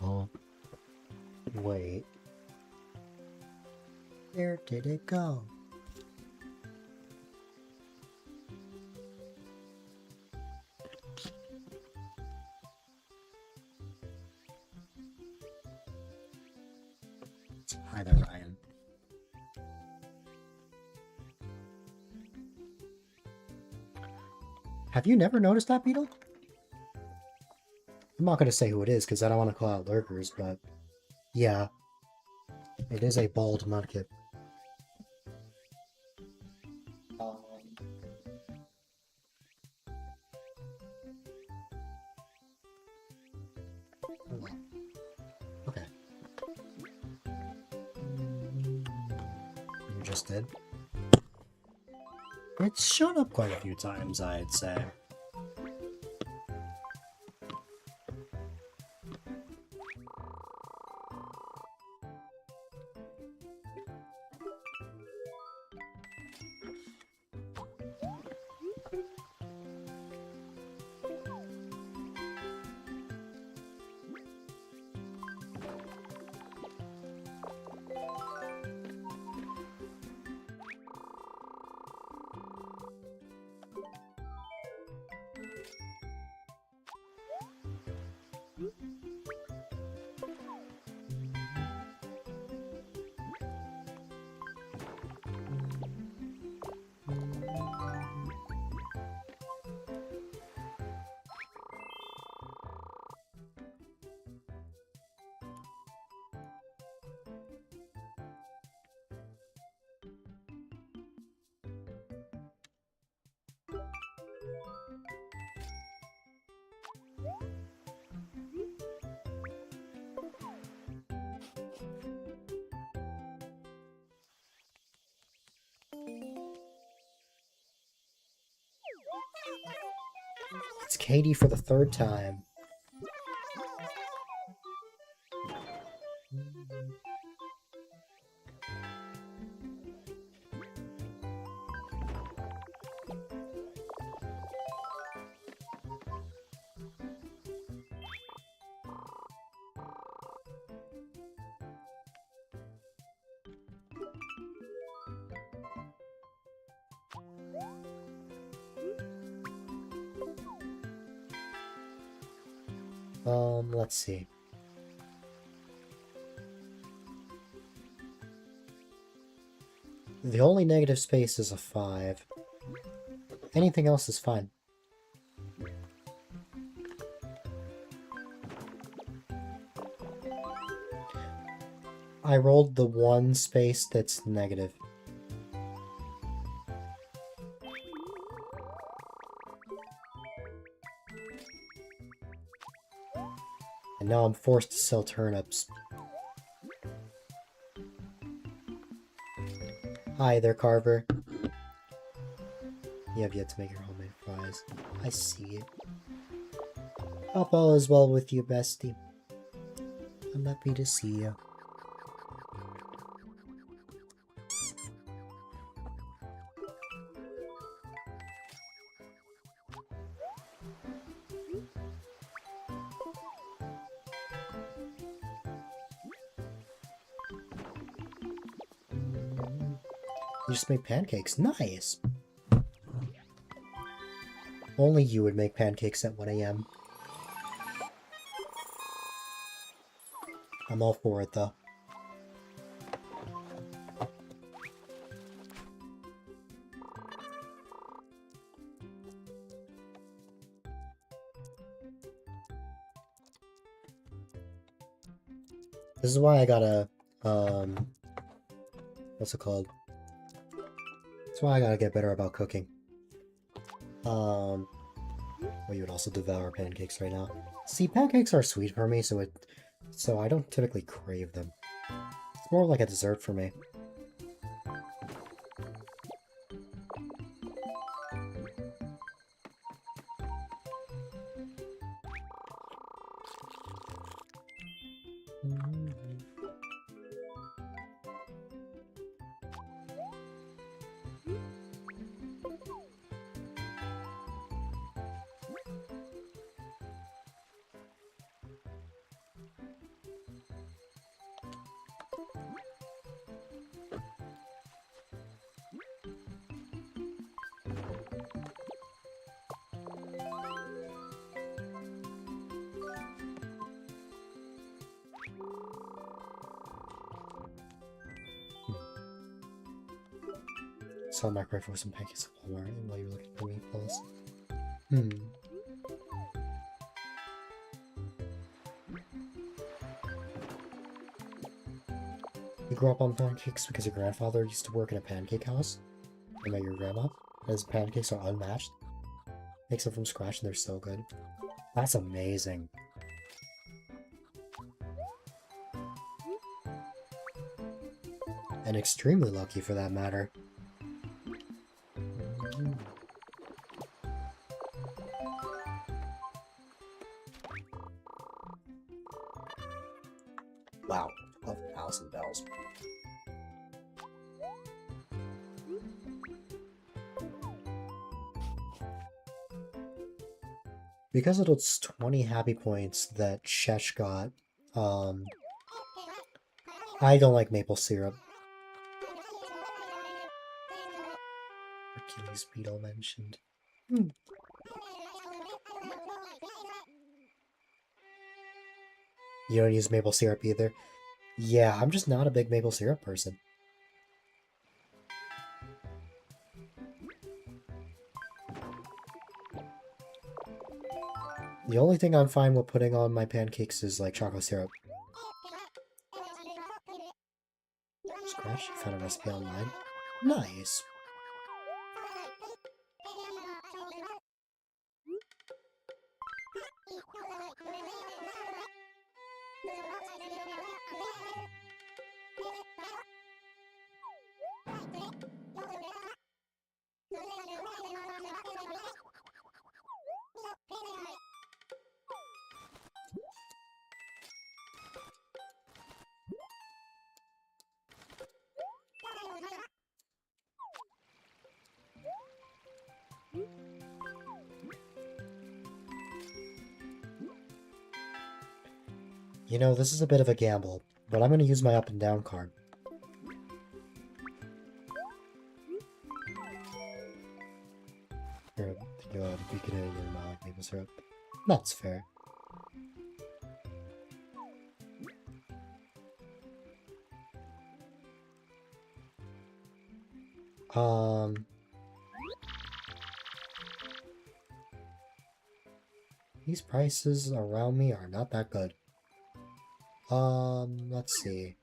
Oh, wait. Where did it go? Hi there, Ryan. Have you never noticed that beetle? I'm not going to say who it is because I don't want to call out lurkers, but yeah, it is a bald mudkip. Okay. You just did. It's shown up quite a few times, I'd say. It's Katie for the third time. Let's see. The only negative space is a 5. Anything else is fine. I rolled the one space that's negative. And now I'm forced to sell turnips. Hi there, Carver. You have yet to make your homemade fries. I see it. Hope all is well with you, bestie. I'm happy to see you. You just make pancakes. Nice! Only you would make pancakes at 1 a.m. I'm all for it, though. This is why I gotta, what's it called? That's why I gotta get better about cooking. Well, you would also devour pancakes right now. See, pancakes are sweet for me, so I don't typically crave them. It's more like a dessert for me. Saw my cry for some pancakes at Walmart while you were looking for meatballs. You grew up on pancakes because your grandfather used to work in a pancake house? And met your grandma? His pancakes are unmatched? Makes them from scratch and they're so good. That's amazing. And extremely lucky for that matter. Wow, 12,000 bells. Because of those 20 happy points that Shesh got, I don't like maple syrup. Hercules beetle mentioned. You don't use maple syrup either? Yeah, I'm just not a big maple syrup person. The only thing I'm fine with putting on my pancakes is like chocolate syrup. Scratch, found a recipe online. Nice. You know, this is a bit of a gamble, but I'm going to use my up and down card. Here, you can hit your mouth, maple syrup. That's fair. These prices around me are not that good. Let's see.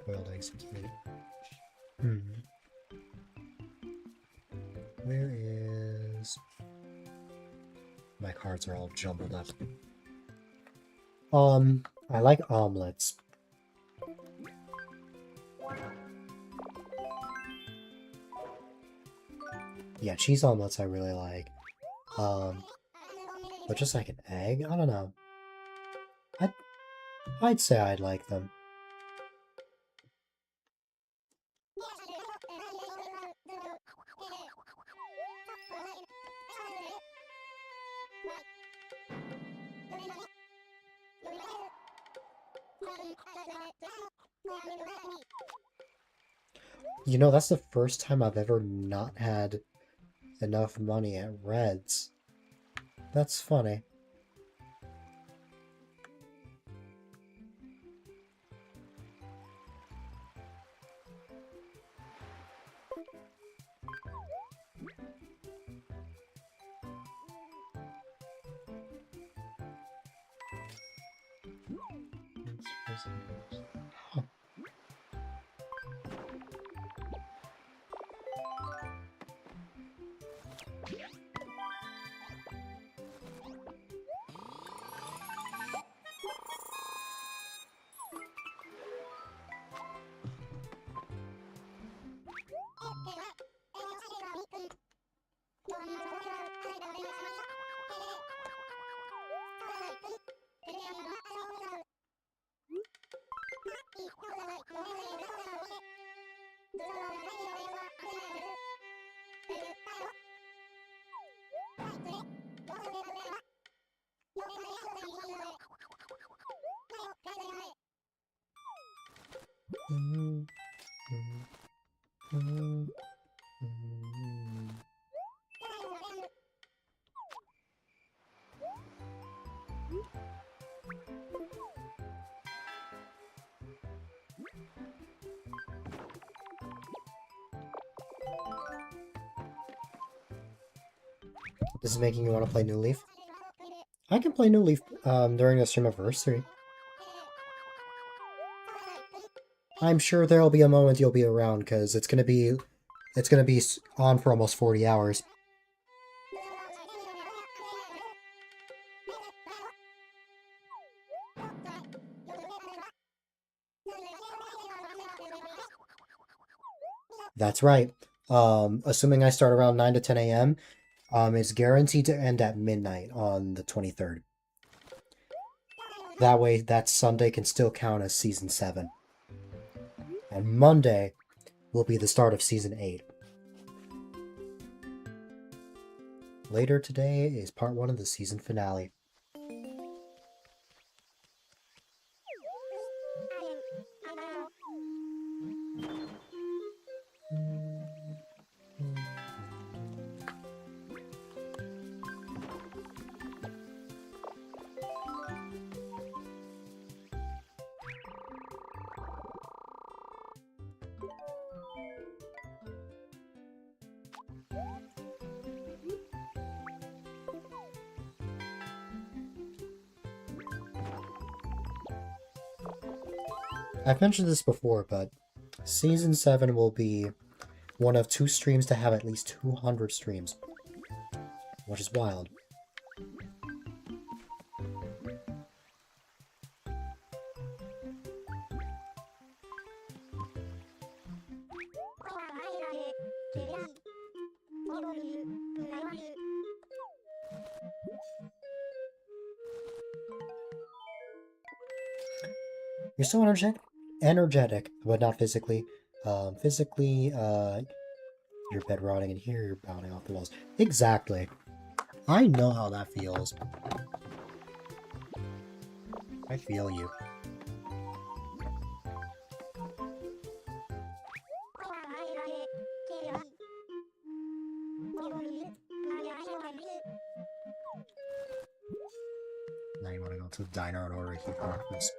Boiled eggs and tomato. Where is... My cards are all jumbled up. I like omelets. Yeah, cheese omelets I really like. But just like an egg? I don't know. I'd say I'd like them. You know, that's the first time I've ever not had enough money at Red's. That's funny. Huh. This is making you want to play New Leaf? I can play New Leaf during the streamiversary. I'm sure there'll be a moment you'll be around because it's gonna be on for almost 40 hours. That's right. Assuming I start around 9 to 10 a.m., it's guaranteed to end at midnight on the 23rd. That way, that Sunday can still count as Season 7. And Monday will be the start of Season 8. Later today is part 1 of the season finale. I've mentioned this before, but Season 7 will be one of 2 streams to have at least 200 streams, which is wild. You're so energetic, but not physically. Physically, you're bedrotting in here, you're bounding off the walls. Exactly. I know how that feels. I feel you. Now you want to go to the diner and order a huge breakfast.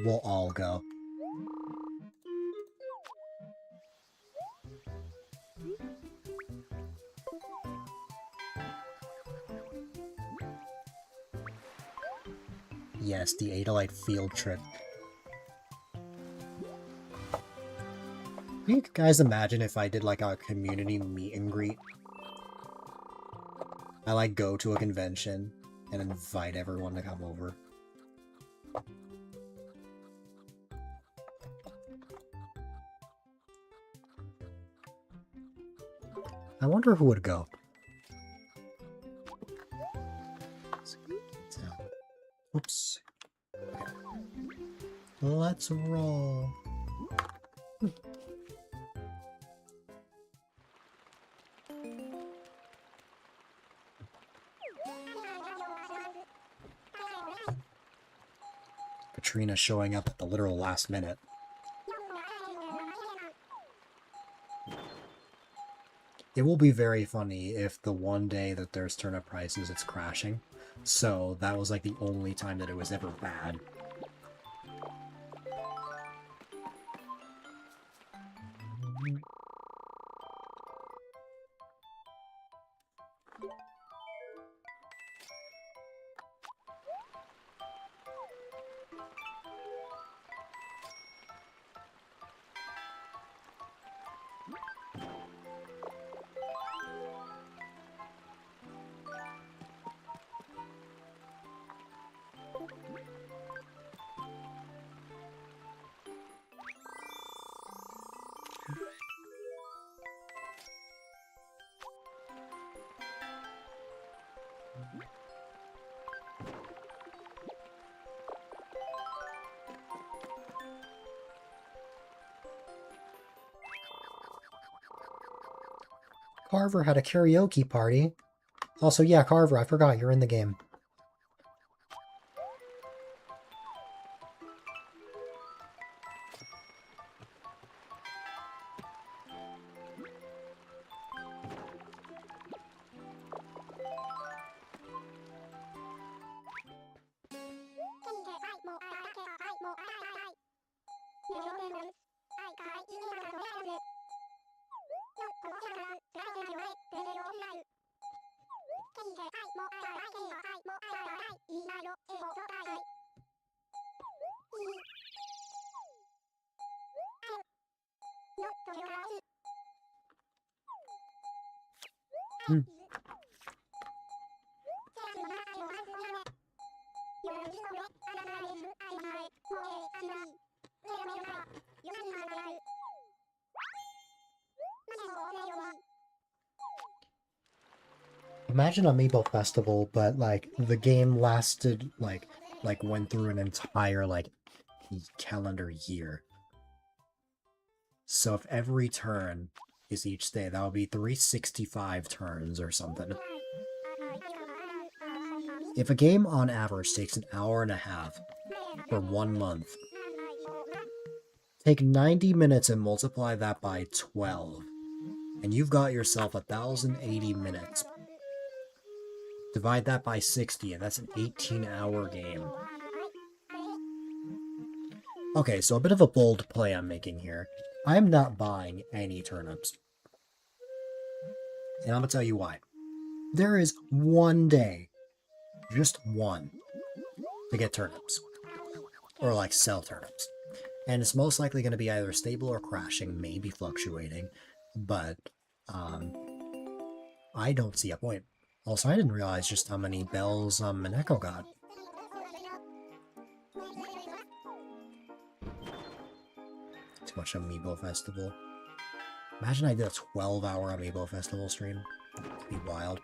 We'll all go. Yes, the A-Dylite field trip. Can you guys imagine if I did like a community meet and greet? I like go to a convention and invite everyone to come over. I wonder who would go. Oops. Okay. Let's roll. Katrina showing up at the literal last minute. It will be very funny if the one day that there's turnip prices, it's crashing. So that was like the only time that it was ever bad. Carver had a karaoke party. Also, yeah, Carver, I forgot you're in the game. Imagine Amiibo Festival, but like the game lasted like went through an entire like calendar year. So if every turn is each day, that would be 365 turns or something. If a game on average takes an hour and a half for 1 month, take 90 minutes and multiply that by 12, and you've got yourself 1,080 minutes. Divide that by 60, and that's an 18-hour game. Okay, so a bit of a bold play I'm making here. I'm not buying any turnips. And I'm gonna tell you why. There is one day, just one, to get turnips. Or like sell turnips. And it's most likely going to be either stable or crashing, maybe fluctuating. But, I don't see a point. Also, I didn't realize just how many bells, Mineko got. Too much Amiibo Festival. Imagine I did a 12-hour Amiibo Festival stream. It'd be wild.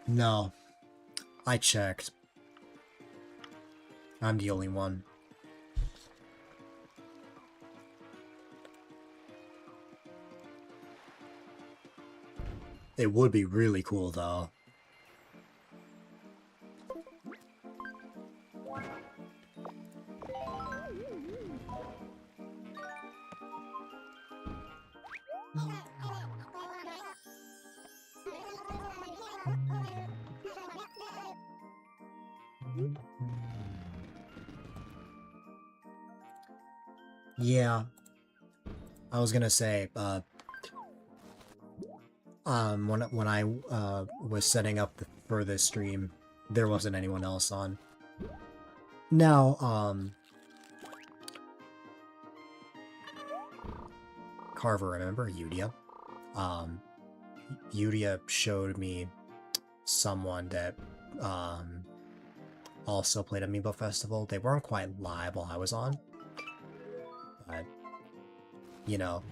No. I checked. I'm the only one. It would be really cool, though. Yeah, I was gonna say, when I was setting up for this stream, there wasn't anyone else on. Now, Carver, remember Yudia? Yudia showed me someone that also played Amiibo Festival. They weren't quite live while I was on, but you know,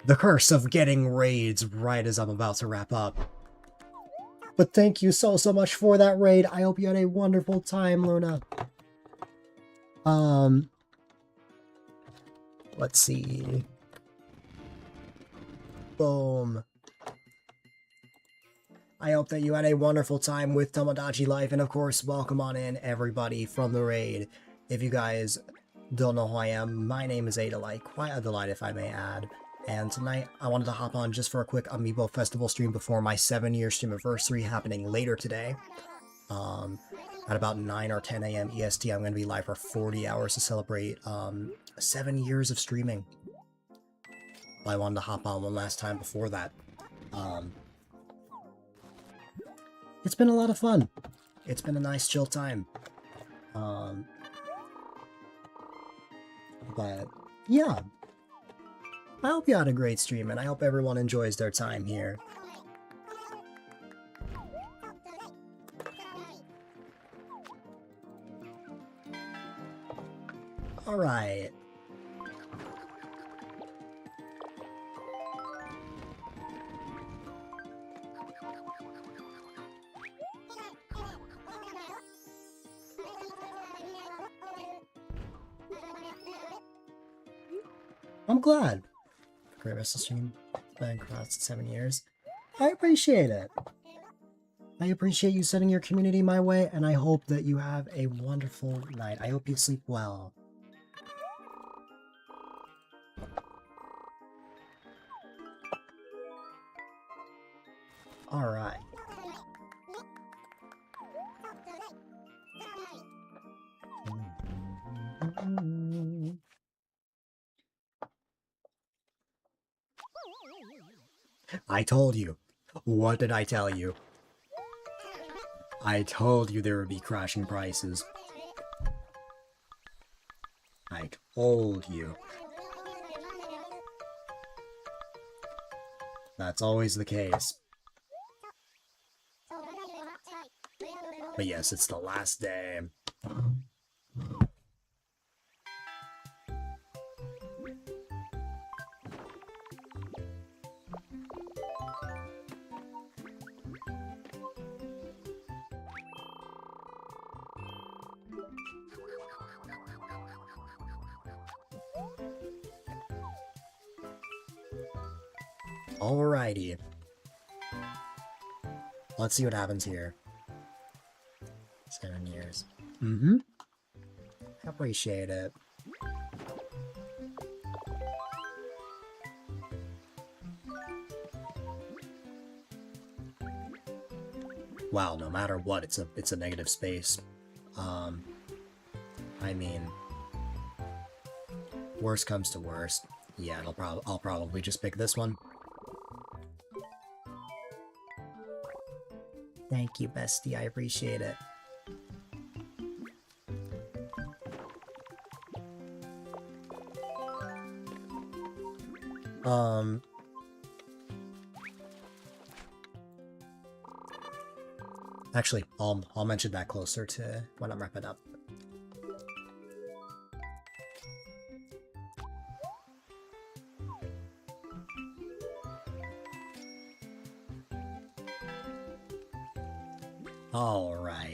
the curse of getting raids right as I'm about to wrap up. But thank you so much for that raid. I hope you had a wonderful time, Luna. Let's see. Boom. I hope that you had a wonderful time with Tomodachi Life, and of course, welcome on in everybody from the raid. If you guys don't know who I am, my name is A-Dylite, quite a delight if I may add. And tonight, I wanted to hop on just for a quick Amiibo Festival stream before my 7-year stream anniversary happening later today. At about 9 or 10 a.m. EST, I'm going to be live for 40 hours to celebrate 7 years of streaming. I wanted to hop on one last time before that. It's been a lot of fun. It's been a nice chill time. But yeah, I hope you had a great stream, and I hope everyone enjoys their time here. Alright. I'm glad. Great wrestling stream. Been across 7 years. I appreciate it. I appreciate you sending your community my way, and I hope that you have a wonderful night. I hope you sleep well. Alright. I told you. What did I tell you? I told you there would be crashing prices. I told you. That's always the case. But yes, it's the last day. Alrighty. Let's see what happens here. 7 years. Mm-hmm. I appreciate it. Wow, no matter what, it's a negative space. I mean, worst comes to worst. Yeah, I'll probably just pick this one. Thank you, bestie. I appreciate it. Actually, I'll mention that closer to when I'm wrapping up. All right.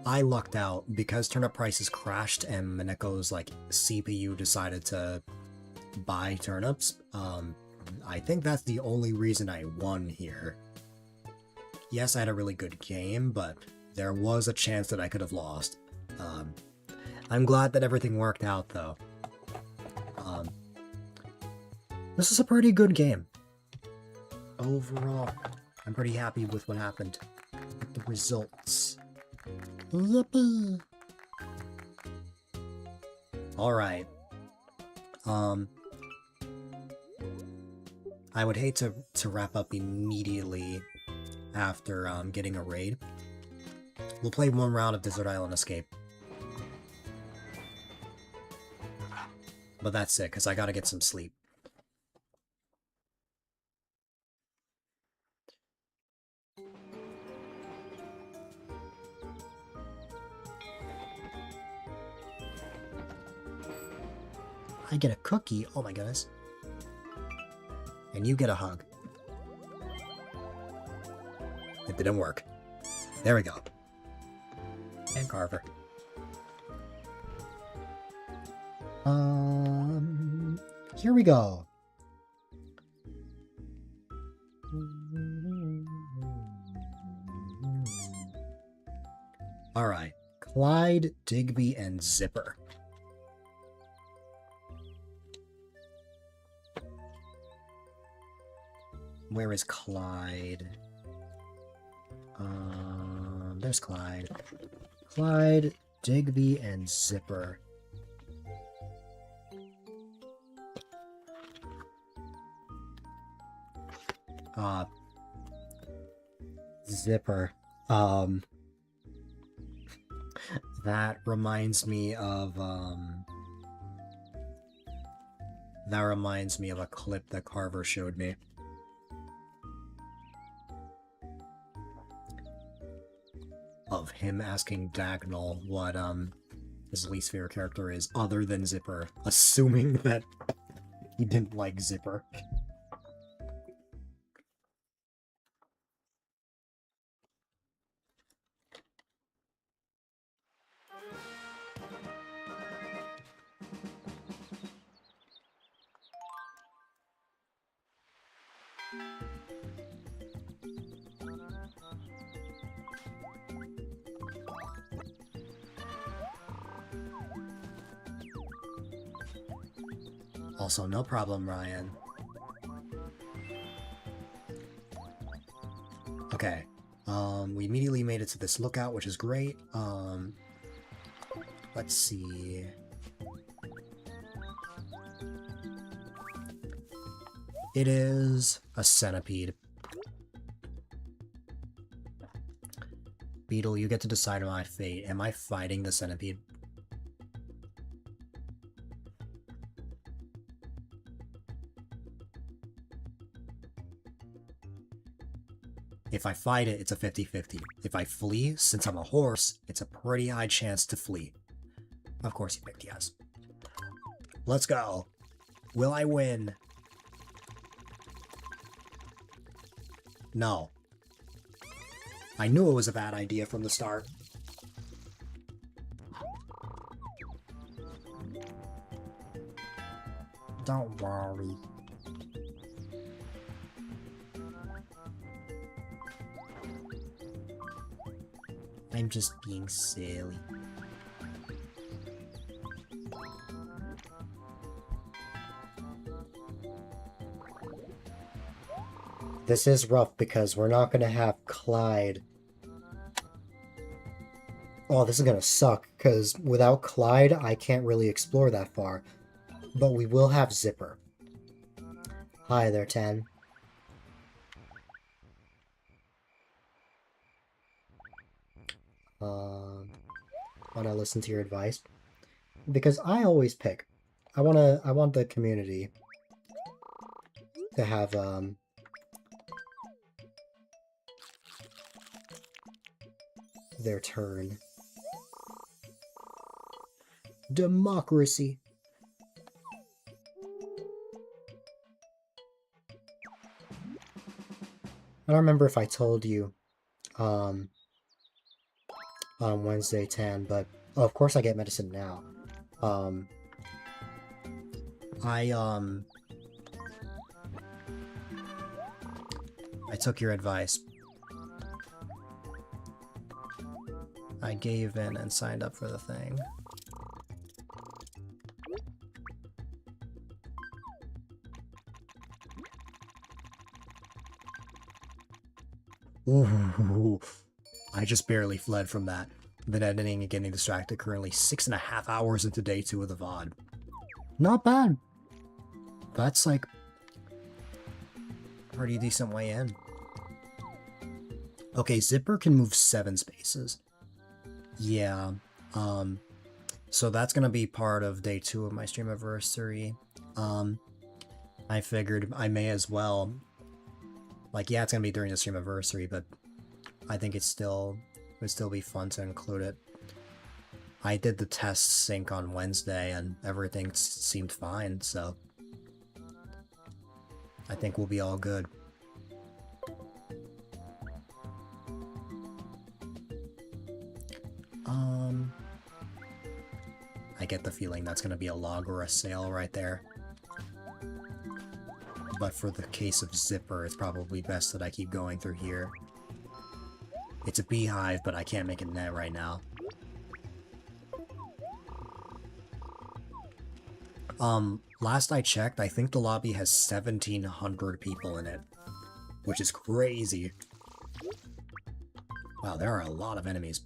I lucked out because turnip prices crashed and Mineko's like CPU decided to buy turnips. I think that's the only reason I won here. Yes, I had a really good game, but there was a chance that I could have lost. I'm glad that everything worked out, though. This is a pretty good game. Overall, I'm pretty happy with what happened. With the results. Yippee! Alright. I would hate to wrap up immediately after getting a raid. We'll play one round of Desert Island Escape. But that's it, because I gotta get some sleep. I get a cookie? Oh my goodness. And you get a hug. It didn't work. There we go. And Carver. Here we go. Alright. Clyde, Digby, and Zipper. Where is Clyde? There's Clyde. Clyde, Digby, and Zipper. Zipper. That reminds me of, a clip that Carver showed me. Of him asking Dagnall what, his least favorite character is, other than Zipper, assuming that he didn't like Zipper. Also, no problem, Ryan. Okay. We immediately made it to this lookout, which is great. Let's see. It is a centipede. Beetle, you get to decide my fate. Am I fighting the centipede? If I fight it, it's a 50-50. If I flee, since I'm a horse, it's a pretty high chance to flee. Of course you picked yes. Let's go. Will I win? No. I knew it was a bad idea from the start. Don't worry. I'm just being silly. This is rough because we're not going to have Clyde. Oh, this is going to suck because without Clyde, I can't really explore that far. But we will have Zipper. Hi there, Tan. Want to listen to your advice? Because I always pick. I want the community to have, their turn. Democracy. I don't remember if I told you, on Wednesday 10, but oh, of course I get medicine now. Um, I took your advice. I gave in and signed up for the thing. Ooh, I just barely fled from that. Been editing and getting distracted. Currently 6.5 hours into day 2 of the VOD. Not bad. That's like a pretty decent way in. Okay, Zipper can move 7 spaces. Yeah. So that's gonna be part of day 2 of my stream anniversary. I figured I may as well. Like, yeah, it's gonna be during the stream anniversary, but I think it would still be fun to include it. I did the test sync on Wednesday and everything seemed fine, so I think we'll be all good. I get the feeling that's gonna be a log or a sail right there. But for the case of Zipper, it's probably best that I keep going through here. It's a beehive, but I can't make a net right now. Last I checked, I think the lobby has 1,700 people in it, which is crazy. Wow, there are a lot of enemies.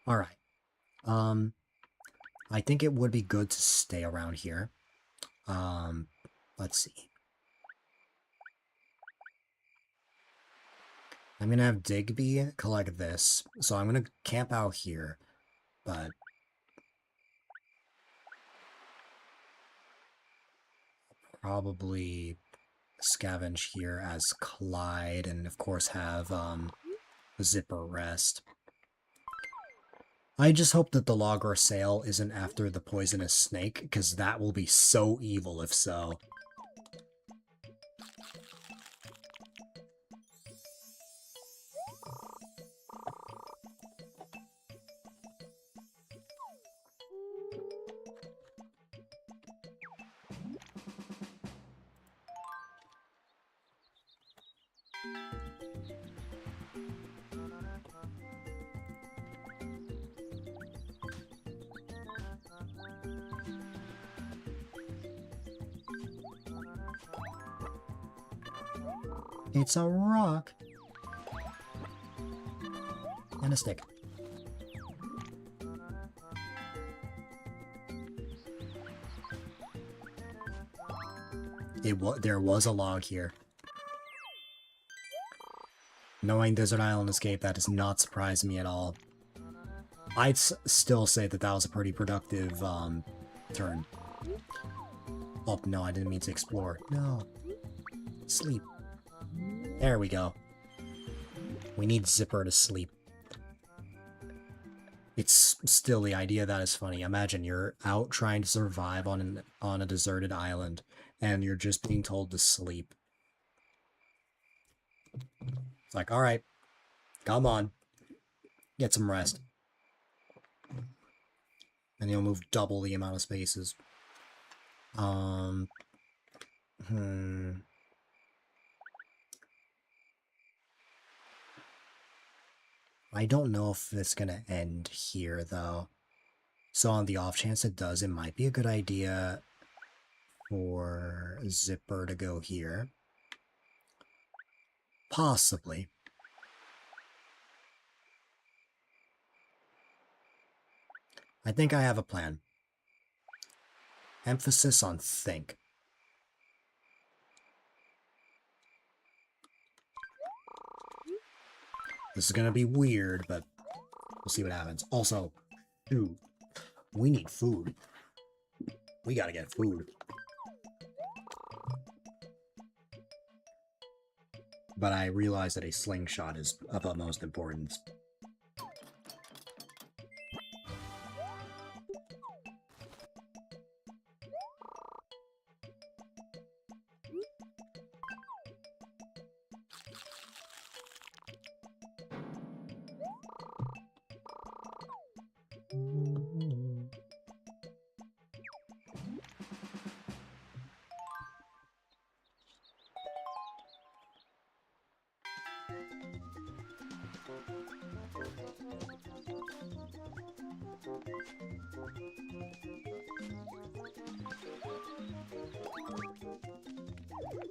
Alright. I think it would be good to stay around here. Let's see. I'm gonna have Digby collect this, so I'm gonna camp out here, but probably scavenge here as Clyde, and of course have Zipper rest. I just hope that the log or sail isn't after the poisonous snake, because that will be so evil if so. It's a rock. And a stick. There was a log here. Knowing Desert Island Escape, that does not surprise me at all. I'd still say that that was a pretty productive turn. Oh, no, I didn't mean to explore. No. Sleep. There we go. We need Zipper to sleep. It's still the idea that is funny. Imagine you're out trying to survive on a deserted island, and you're just being told to sleep. It's like, alright, come on. Get some rest. And you'll move double the amount of spaces. I don't know if it's gonna end here, though. So on the off chance it does, it might be a good idea for Zipper to go here. Possibly. I think I have a plan. Emphasis on think. This is gonna be weird, but we'll see what happens. Also, dude, We need food. We gotta get food. But I realize that a slingshot is of utmost importance.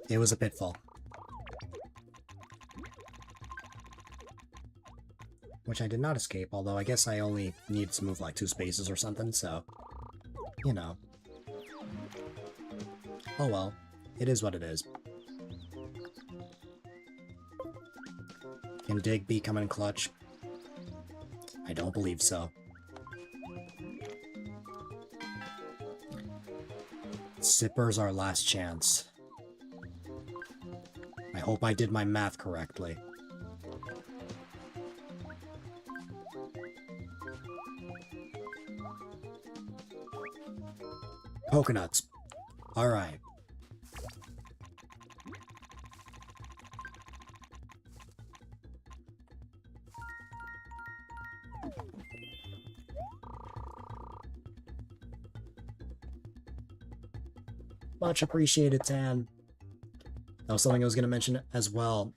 It was a pitfall. Which I did not escape, although I guess I only needed to move like 2 spaces or something, so... You know. Oh well. It is what it is. Can Dig be coming clutch? I don't believe so. Zipper's our last chance. I hope I did my math correctly. Coconuts. Alright. Much appreciated, Tan. That was something I was going to mention as well.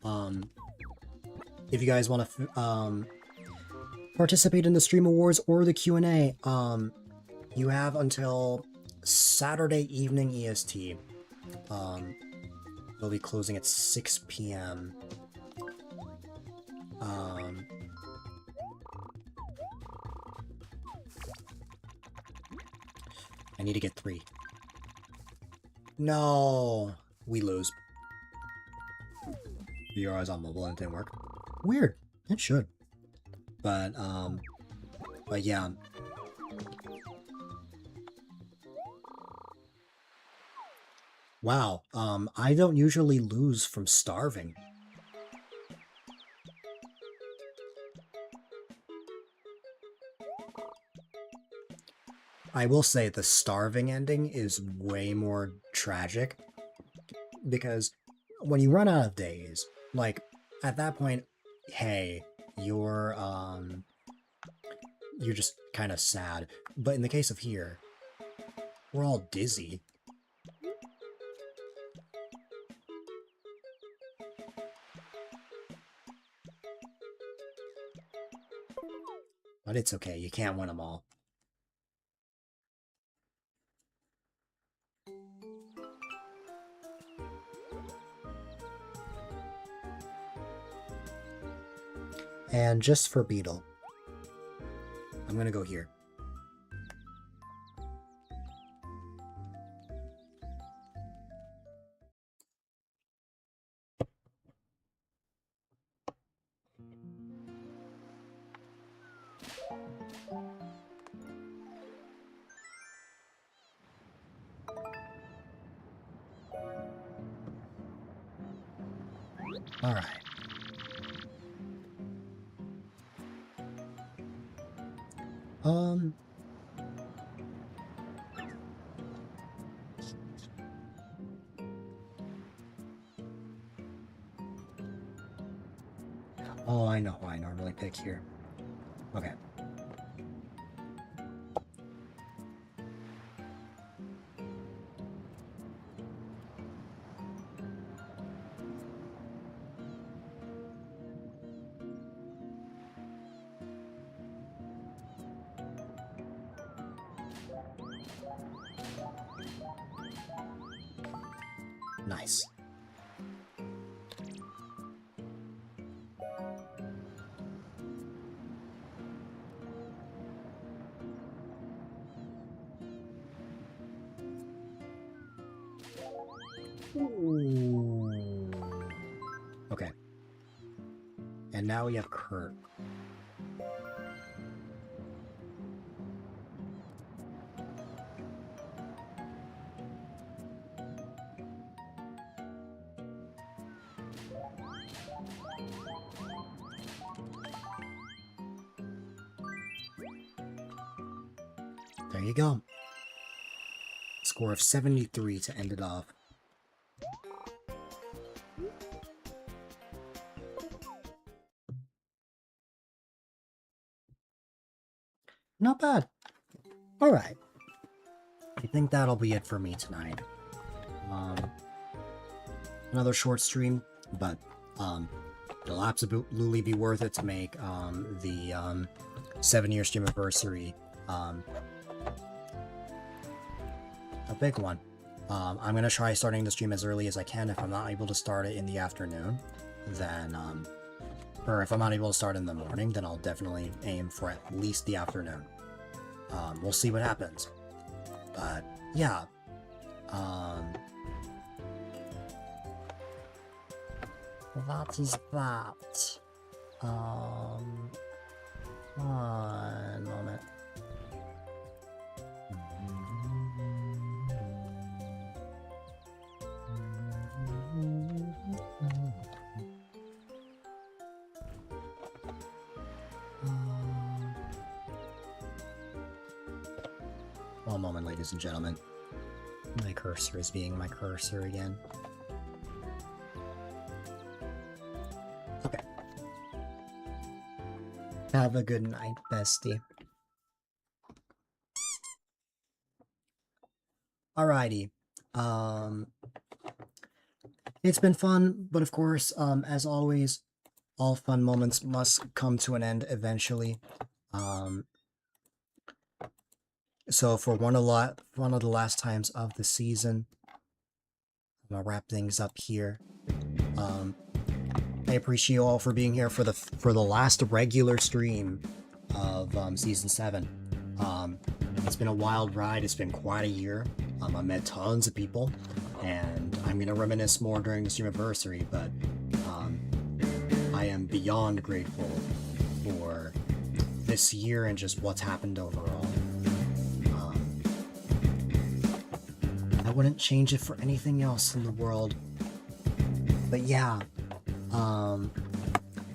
If you guys want to participate in the Stream Awards or the Q&A, you have until Saturday evening EST. We'll be closing at 6 p.m. I need to get 3. No! We lose. You're always on mobile and it didn't work. Weird. It should. But yeah. Wow. I don't usually lose from starving. I will say the starving ending is way more tragic, because when you run out of days, like, at that point, hey, you're just kind of sad. But in the case of here, we're all dizzy. But it's okay, you can't win them all. And just for Beetle, I'm gonna go here. All right. Oh, I know who I normally pick here. Okay. Nice. Ooh. Okay. And now we have Kurt. There you go. Score of 73 to end it off. Not bad. Alright. I think that'll be it for me tonight. Another short stream, but it'll absolutely be worth it to make the 7-year stream anniversary a big one. I'm gonna try starting the stream as early as I can. If I'm not able to start it in the afternoon, then or if I'm not able to start in the morning, then I'll definitely aim for at least the afternoon. We'll see what happens. But yeah, that is that. One moment. One moment, ladies and gentlemen. My cursor is being my cursor again. Okay. Have a good night, bestie. Alrighty. It's been fun, but of course, as always, all fun moments must come to an end eventually. So for one of the last times of the season, I'm gonna wrap things up here. I appreciate you all for being here for the last regular stream of season 7. It's been a wild ride. It's been quite a year. I met tons of people, and I'm gonna reminisce more during the stream anniversary. But I am beyond grateful for this year and just what's happened overall. I wouldn't change it for anything else in the world. But yeah.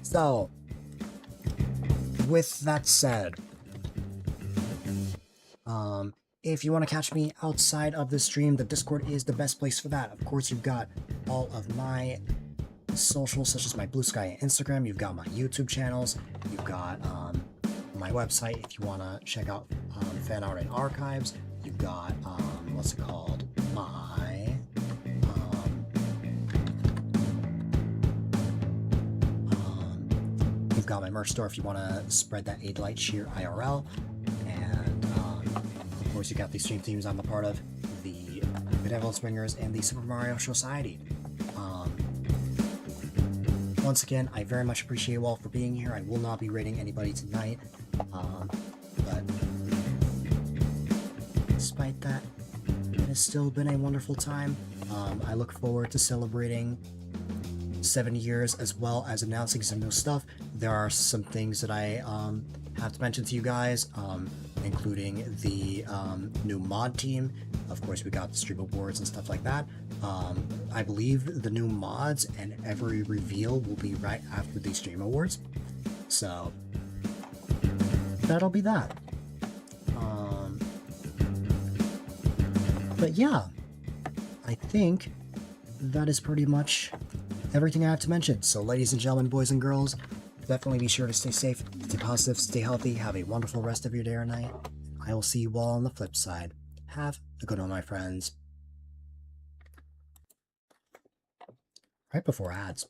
So, with that said, if you want to catch me outside of the stream, the Discord is the best place for that. Of course, you've got all of my socials, such as my Blue Sky and Instagram. You've got my YouTube channels. You've got my website if you want to check out fan art and archives. You've got, what's it called? You've got my merch store if you want to spread that A-Dylite cheer IRL. And, of course, you got these stream teams I'm a part of, the Benevolent Swingers and the Super Mario Society. Once again, I very much appreciate you all for being here. I will not be rating anybody tonight. But despite that, it has still been a wonderful time. I look forward to celebrating 7 years as well as announcing some new stuff. There are some things that I have to mention to you guys, including the new mod team. Of course, we got the stream awards and stuff like that. I believe the new mods and every reveal will be right after the stream awards. So that'll be that. But yeah, I think that is pretty much everything I have to mention. So ladies and gentlemen, boys and girls, definitely be sure to stay safe, stay positive, stay healthy, have a wonderful rest of your day or night. I will see you all on the flip side. Have a good one, my friends. Right before ads.